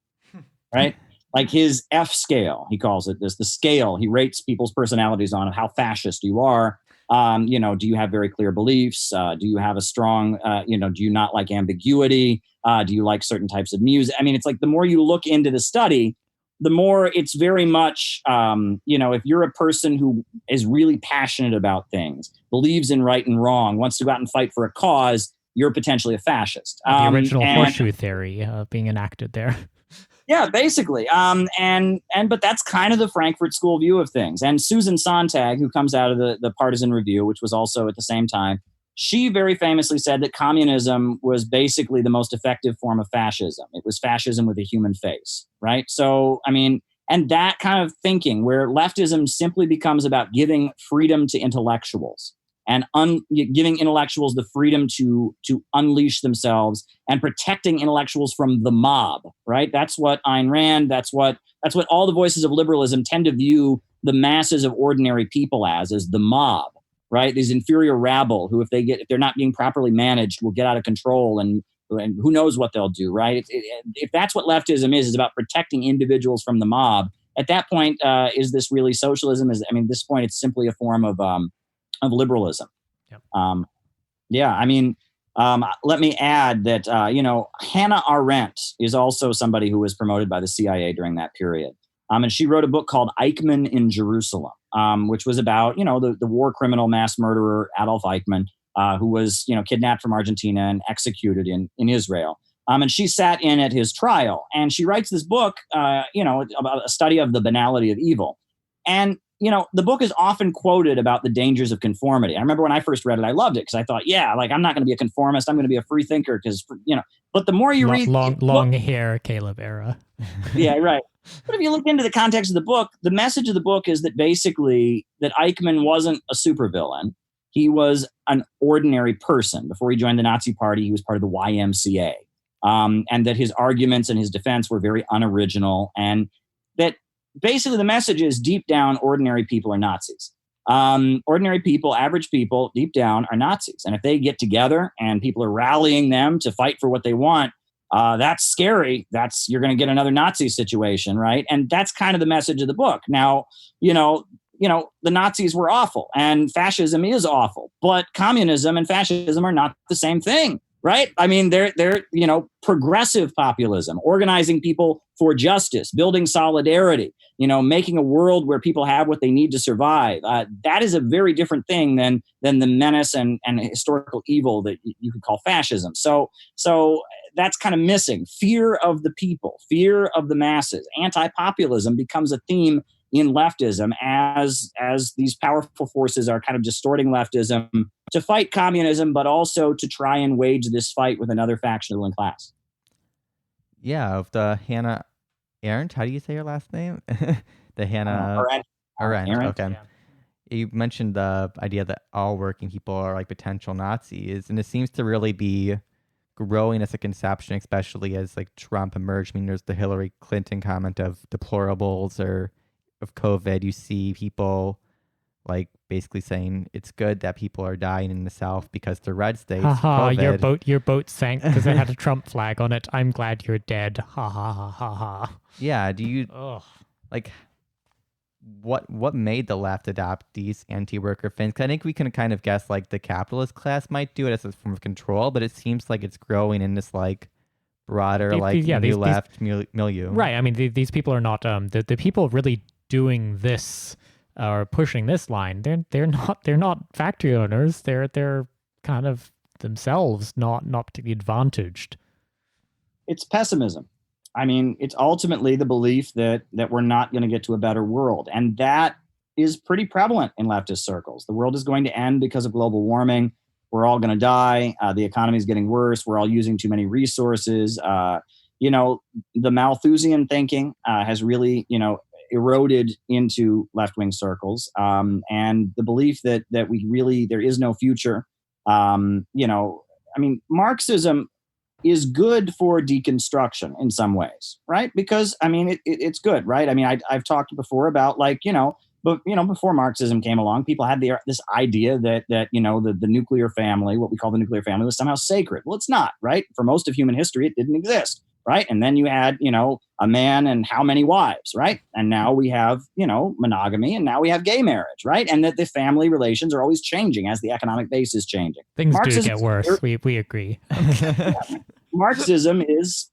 right? Like his F scale, he calls it this, the scale he rates people's personalities on of how fascist you are. Do you have very clear beliefs? Do you have a strong, do you not like ambiguity? Do you like certain types of music? I mean, it's like the more you look into the study, the more it's very much, if you're a person who is really passionate about things, believes in right and wrong, wants to go out and fight for a cause, you're potentially a fascist. The original horseshoe theory being enacted there. Yeah, basically. But that's kind of the Frankfurt School view of things. And Susan Sontag, who comes out of the Partisan Review, which was also at the same time, she very famously said that communism was basically the most effective form of fascism. It was fascism with a human face, right? So, I mean, and that kind of thinking where leftism simply becomes about giving freedom to intellectuals and giving intellectuals the freedom to unleash themselves and protecting intellectuals from the mob, right? That's what Ayn Rand, that's what all the voices of liberalism tend to view the masses of ordinary people as the mob, right? These inferior rabble who, if they're not being properly managed, will get out of control and who knows what they'll do, right? If that's what leftism is about protecting individuals from the mob, at that point, is this really socialism? At this point, it's simply a form of liberalism. Yep. Let me add that, Hannah Arendt is also somebody who was promoted by the CIA during that period. And she wrote a book called Eichmann in Jerusalem, which was about, the war criminal mass murderer Adolf Eichmann, who was, kidnapped from Argentina and executed in Israel. And she sat in at his trial, and she writes this book, about a study of the banality of evil. And, the book is often quoted about the dangers of conformity. I remember when I first read it, I loved it because I thought, I'm not going to be a conformist. I'm going to be a free thinker because, but the more you read... Long hair, Caleb era. Yeah, right. But if you look into the context of the book, the message of the book is that basically that Eichmann wasn't a supervillain. He was an ordinary person. Before he joined the Nazi Party, he was part of the YMCA. And that his arguments and his defense were very unoriginal. And that basically the message is deep down, ordinary people are Nazis. Ordinary people, average people, deep down are Nazis. And if they get together and people are rallying them to fight for what they want, that's scary. You're going to get another Nazi situation, right? And that's kind of the message of the book. Now, the Nazis were awful and fascism is awful, but communism and fascism are not the same thing, right? I mean, they're progressive populism, organizing people for justice, building solidarity, making a world where people have what they need to survive. That is a very different thing than the menace and historical evil that you could call fascism. So that's kind of missing. Fear of the people, fear of the masses. Anti-populism becomes a theme in leftism as these powerful forces are kind of distorting leftism to fight communism, but also to try and wage this fight with another faction of the ruling class. Yeah, of the Hannah Arendt. How do you say her last name? The Hannah Arendt. Okay. Yeah. You mentioned the idea that all working people are like potential Nazis, and it seems to really be growing as a conception, especially as like Trump emerged. I mean, there's the Hillary Clinton comment of deplorables or of COVID. You see people like basically saying it's good that people are dying in the South because the red states. Your boat sank because it had a Trump flag on it. I'm glad you're dead. Ha ha ha ha ha. Yeah. Do you like what made the left adopt these anti-worker things? 'Cause I think we can kind of guess like the capitalist class might do it as a form of control, but it seems like it's growing in this like broader new left milieu. Right. I mean, these people are not the people really doing this or pushing this line. They're not factory owners. They're kind of themselves not particularly advantaged. It's pessimism. I mean, it's ultimately the belief that we're not going to get to a better world. And that is pretty prevalent in leftist circles. The world is going to end because of global warming. We're all going to die. The economy is getting worse. We're all using too many resources. The Malthusian thinking has really, eroded into left-wing circles. And the belief that there is no future. Marxism is good for deconstruction in some ways, right? Because it's good, right? I've talked before about before Marxism came along, people had this idea that the nuclear family, what we call the nuclear family, was somehow sacred. Well, it's not, right? For most of human history, it didn't exist, right? And then you had a man and how many wives, right? And now we have monogamy, and now we have gay marriage, right? And that the family relations are always changing as the economic base is changing. Things do get worse. We agree. Marxism is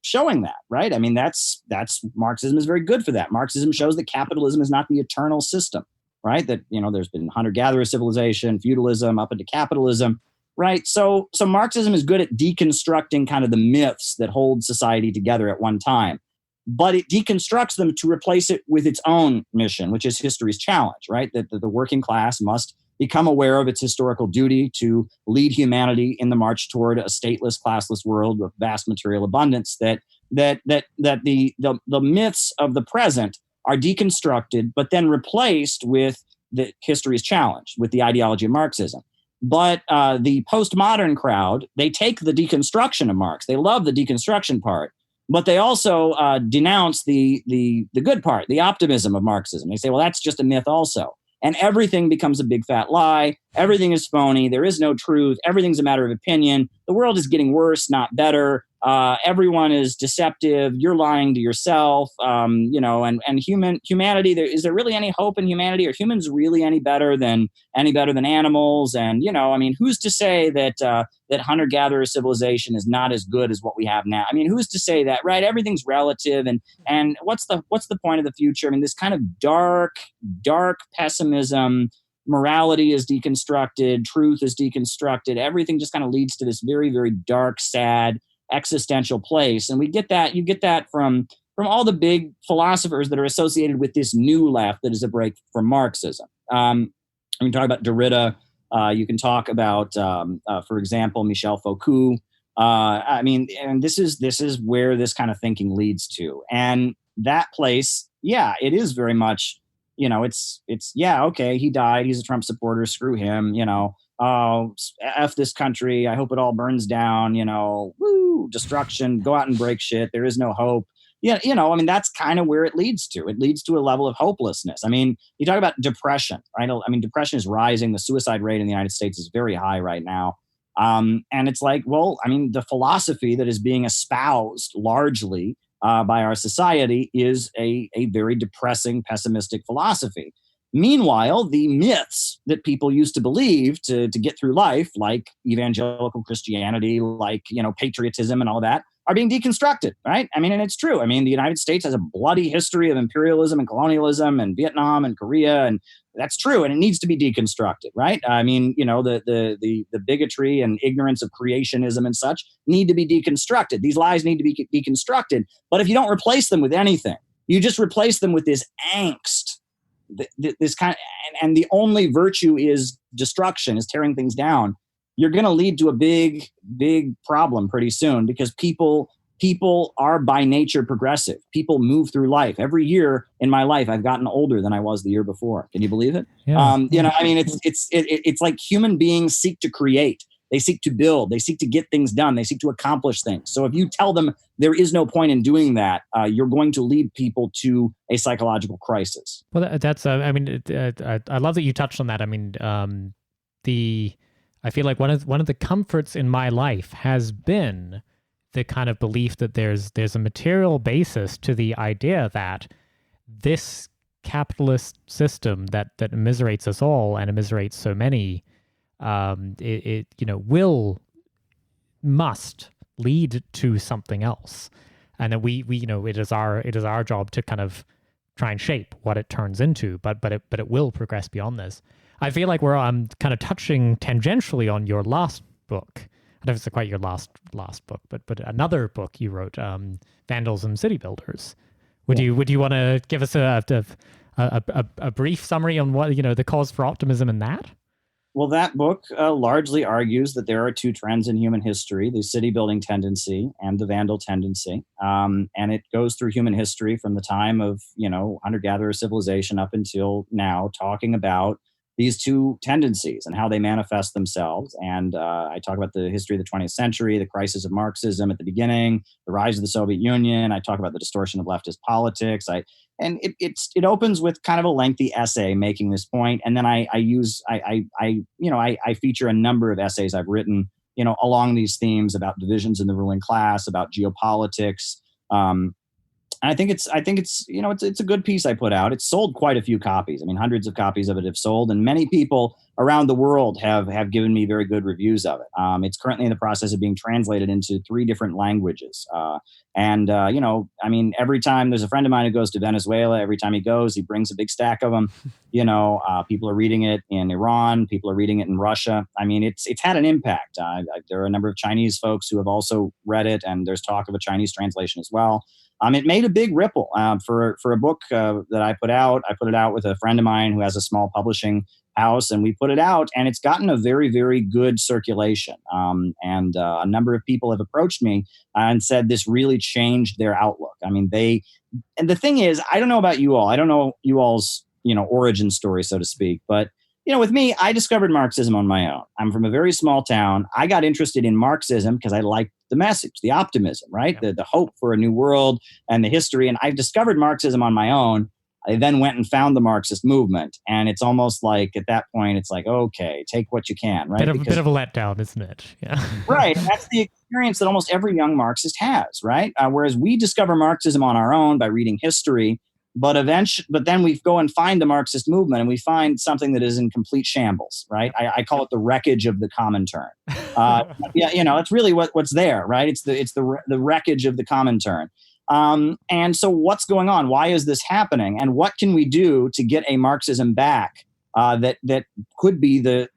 showing that, right? That's Marxism is very good for that. Marxism shows that capitalism is not the eternal system, right? That there's been hunter-gatherer civilization, feudalism, up into capitalism, right? So Marxism is good at deconstructing kind of the myths that hold society together at one time, but it deconstructs them to replace it with its own mission, which is history's challenge, right? That the working class must become aware of its historical duty to lead humanity in the march toward a stateless, classless world with vast material abundance. That the myths of the present are deconstructed, but then replaced with the history's challenge, with the ideology of Marxism. But the postmodern crowd, they take the deconstruction of Marx. They love the deconstruction part, but they also denounce the good part, the optimism of Marxism. They say, well, that's just a myth also. And everything becomes a big fat lie. Everything is phony. There is no truth. Everything's a matter of opinion. The world is getting worse, not better. Everyone is deceptive. You're lying to yourself. And humanity. Is there really any hope in humanity? Are humans really any better than animals? And who's to say that hunter-gatherer civilization is not as good as what we have now? Who's to say that? Right? Everything's relative. And what's the point of the future? This kind of dark pessimism. Morality is deconstructed. Truth is deconstructed. Everything just kind of leads to this very, very dark, sad, existential place. And you get that from all the big philosophers that are associated with this new left that is a break from Marxism. We can talk about Derrida. You can talk about, for example, Michel Foucault. And this is where this kind of thinking leads to. And that place, it is very much, okay, he died. He's a Trump supporter. Screw him. F this country. I hope it all burns down. Woo, destruction. Go out and break shit. There is no hope. That's kind of where it leads to. It leads to a level of hopelessness. You talk about depression, right? Depression is rising. The suicide rate in the United States is very high right now. And it's like, the philosophy that is being espoused largely by our society is a very depressing, pessimistic philosophy. Meanwhile, the myths that people used to believe to get through life, like evangelical Christianity, like patriotism and all that, are being deconstructed, right? And it's true. The United States has a bloody history of imperialism and colonialism and Vietnam and Korea, and that's true, and it needs to be deconstructed, right? The bigotry and ignorance of creationism and such need to be deconstructed. These lies need to be deconstructed. But if you don't replace them with anything, you just replace them with this angst, this kind of, and the only virtue is destruction, is tearing things down. You're going to lead to a big, big problem pretty soon, because people are by nature progressive. People move through life. Every year in my life, I've gotten older than I was the year before. Can you believe it? Yeah. It's like human beings seek to create. They seek to build. They seek to get things done. They seek to accomplish things. So if you tell them there is no point in doing that, you're going to lead people to a psychological crisis. Well, that's. I love that you touched on that. I feel like one of the comforts in my life has been the kind of belief that there's a material basis to the idea that this capitalist system that immiserates us all and immiserates so many, must lead to something else, and that we it is our job to kind of try and shape what it turns into, but it will progress beyond this. I feel like we're kind of touching tangentially on your last book. I don't know if it's quite your last book, but another book you wrote, Vandals and City Builders. Would you want to give us a brief summary on what the cause for optimism in that? Well, that book largely argues that there are two trends in human history: the city building tendency and the vandal tendency, and it goes through human history from the time of hunter-gatherer civilization up until now, talking about these two tendencies and how they manifest themselves. And I talk about the history of the 20th century, the crisis of Marxism at the beginning, the rise of the Soviet Union. I talk about the distortion of leftist politics. It opens with kind of a lengthy essay making this point, and then I feature a number of essays I've written along these themes about divisions in the ruling class, about geopolitics. And I think it's a good piece I put out. It's sold quite a few copies. I mean, hundreds of copies of it have sold, and many people around the world have given me very good reviews of it. It's currently in the process of being translated into 3 different languages. Every time there's a friend of mine who goes to Venezuela, every time he goes, he brings a big stack of them. People are reading it in Iran. People are reading it in Russia. I mean, it's had an impact. There are a number of Chinese folks who have also read it, and there's talk of a Chinese translation as well. It made a big ripple for a book that I put out. I put it out with a friend of mine who has a small publishing house, and we put it out, and it's gotten a very, very good circulation. A number of people have approached me and said this really changed their outlook. I mean, and the thing is, I don't know about you all. I don't know you all's origin story, so to speak, but with me, I discovered Marxism on my own. I'm from a very small town. I got interested in Marxism because I liked the message, the optimism, right? Yeah. The hope for a new world and the history. And I discovered Marxism on my own. I then went and found the Marxist movement. And it's almost like at that point, it's like, okay, take what you can, right? Bit of a letdown, isn't it? Yeah. Right. And that's the experience that almost every young Marxist has, right? Whereas we discover Marxism on our own by reading history. But then we go and find the Marxist movement, and we find something that is in complete shambles, right? I call it the wreckage of the Comintern. It's really what's there, right? It's the wreckage of the Comintern. And so what's going on? Why is this happening? And what can we do to get a Marxism back that could be the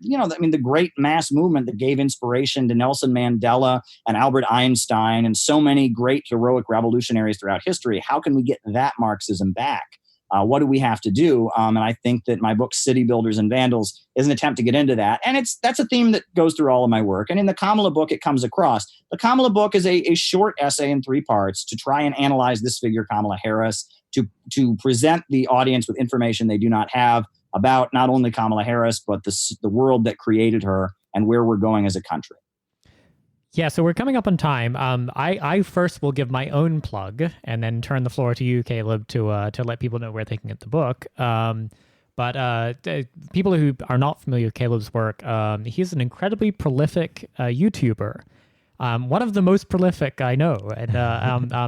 great mass movement that gave inspiration to Nelson Mandela and Albert Einstein and so many great heroic revolutionaries throughout history? How can we get that Marxism back? What do we have to do? And I think that my book, City Builders and Vandals, is an attempt to get into that. And that's a theme that goes through all of my work. And in the Kamala book, it comes across. The Kamala book is a short essay in 3 parts to try and analyze this figure, Kamala Harris, to present the audience with information they do not have about not only Kamala Harris, but the world that created her and where we're going as a country. Yeah, so we're coming up on time. I first will give my own plug and then turn the floor to you, Caleb, to let people know where they can get the book. But people who are not familiar with Caleb's work, he's an incredibly prolific YouTuber. One of the most prolific I know, and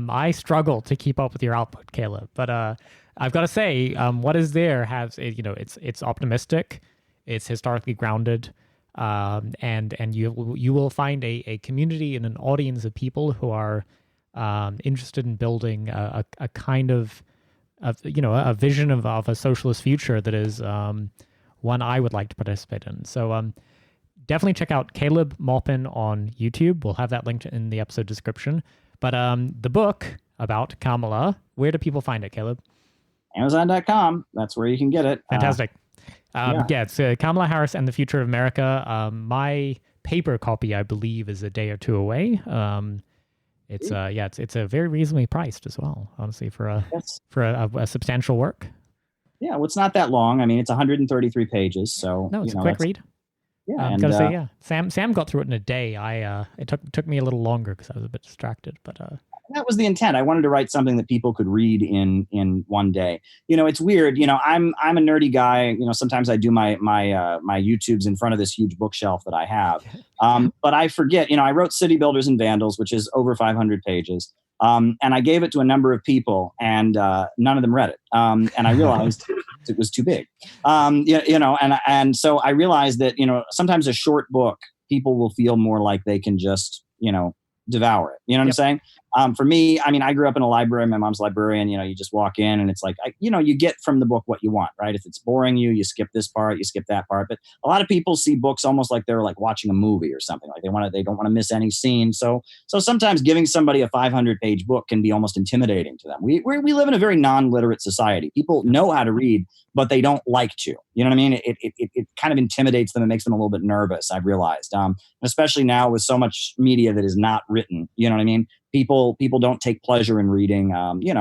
I struggle to keep up with your output, Caleb. But I've got to say, what is there has it's optimistic, it's historically grounded, and you will find a community and an audience of people who are interested in building a kind of a vision of a socialist future that is one I would like to participate in. So definitely check out Caleb Maupin on YouTube. We'll have that linked in the episode description. But the book about Kamala, where do people find it, Caleb? Amazon.com. That's where you can get it. Fantastic. It's Kamala Harris and the Future of America. My paper copy, I believe, is a day or 2 away. It's a very reasonably priced as well, honestly, for a substantial work. Yeah, well, it's not that long. I mean, it's 133 pages, so no, it's a quick read. Yeah, I've got to say, yeah. Sam got through it in a day. It took me a little longer because I was a bit distracted, but that was the intent. I wanted to write something that people could read in one day. It's weird. I'm a nerdy guy. Sometimes I do my YouTubes in front of this huge bookshelf that I have. But I forget. I wrote City Builders and Vandals, which is over 500 pages. And I gave it to a number of people, and none of them read it. And I realized it was too big. And so I realized that sometimes a short book, people will feel more like they can just devour it. You know what I'm saying? For me, I mean, I grew up in a library. My mom's a librarian. You know, you just walk in and it's like, you get from the book what you want, right? If it's boring you skip this part, you skip that part. But a lot of people see books almost like they're like watching a movie or something. Like they don't want to miss any scene. So sometimes giving somebody a 500-page book can be almost intimidating to them. We live in a very non-literate society. People know how to read, but they don't like to. You know what I mean? It kind of intimidates them and makes them a little bit nervous, I've realized. Especially now with so much media that is not written. You know what I mean? People don't take pleasure in reading.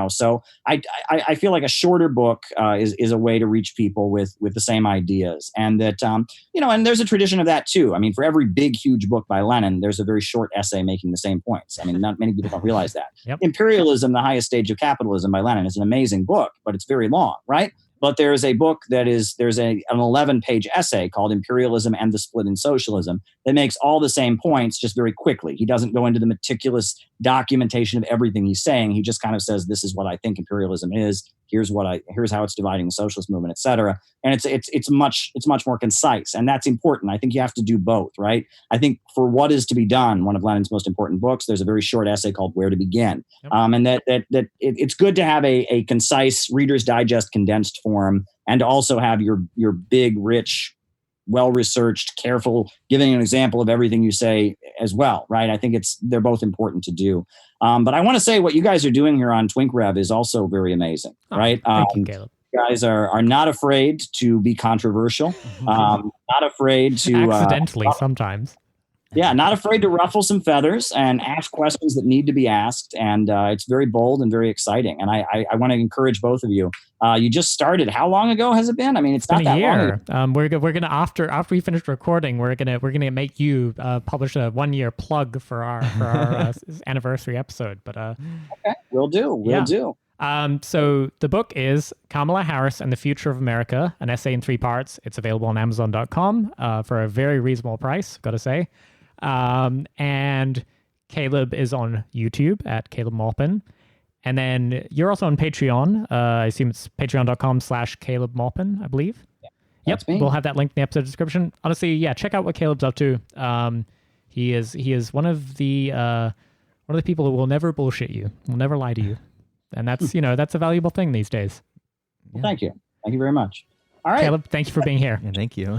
So I feel like a shorter book is a way to reach people with the same ideas. And that, and there's a tradition of that too. I mean, for every big, huge book by Lenin, there's a very short essay making the same points. I mean, not many people don't realize that. Yep. Imperialism, the Highest Stage of Capitalism by Lenin is an amazing book, but it's very long, right? But there's a book there's an 11-page essay called Imperialism and the Split in Socialism that makes all the same points just very quickly. He doesn't go into the meticulous documentation of everything he's saying. He just kind of says, this is what I think imperialism is. Here's how it's dividing the socialist movement, et cetera. And it's much more concise. And that's important. I think you have to do both, right? I think for What Is to Be Done, one of Lenin's most important books, there's a very short essay called Where to Begin. Yep. And it's good to have a concise Reader's Digest condensed form, and to also have your big, rich, well-researched, careful, giving an example of everything you say as well, right? I think they're both important to do. But I want to say what you guys are doing here on Twink Rev is also very amazing, right? Thank you, Caleb. You guys are not afraid to be controversial, not afraid to... Accidentally, sometimes. Yeah, not afraid to ruffle some feathers and ask questions that need to be asked. And it's very bold and very exciting. And I want to encourage both of you. You just started. How long ago has it been? I mean, it's not that year. long ago. We're gonna after we finish recording, we're gonna make you publish a 1-year plug for our anniversary episode. But okay, we'll do. So the book is Kamala Harris and the Future of America, an essay in 3 parts. It's available on Amazon.com for a very reasonable price, got to say. And Caleb is on YouTube at Caleb Maupin. And then you're also on Patreon. I assume it's patreon.com/Caleb Maupin, I believe. Yeah, yep. Me. We'll have that link in the episode description. Honestly, yeah, check out what Caleb's up to. He is one of the people who will never bullshit you, will never lie to you. And that's, that's a valuable thing these days. Well, thank you. Thank you very much. All right. Caleb, thank you for being here. Yeah, thank you.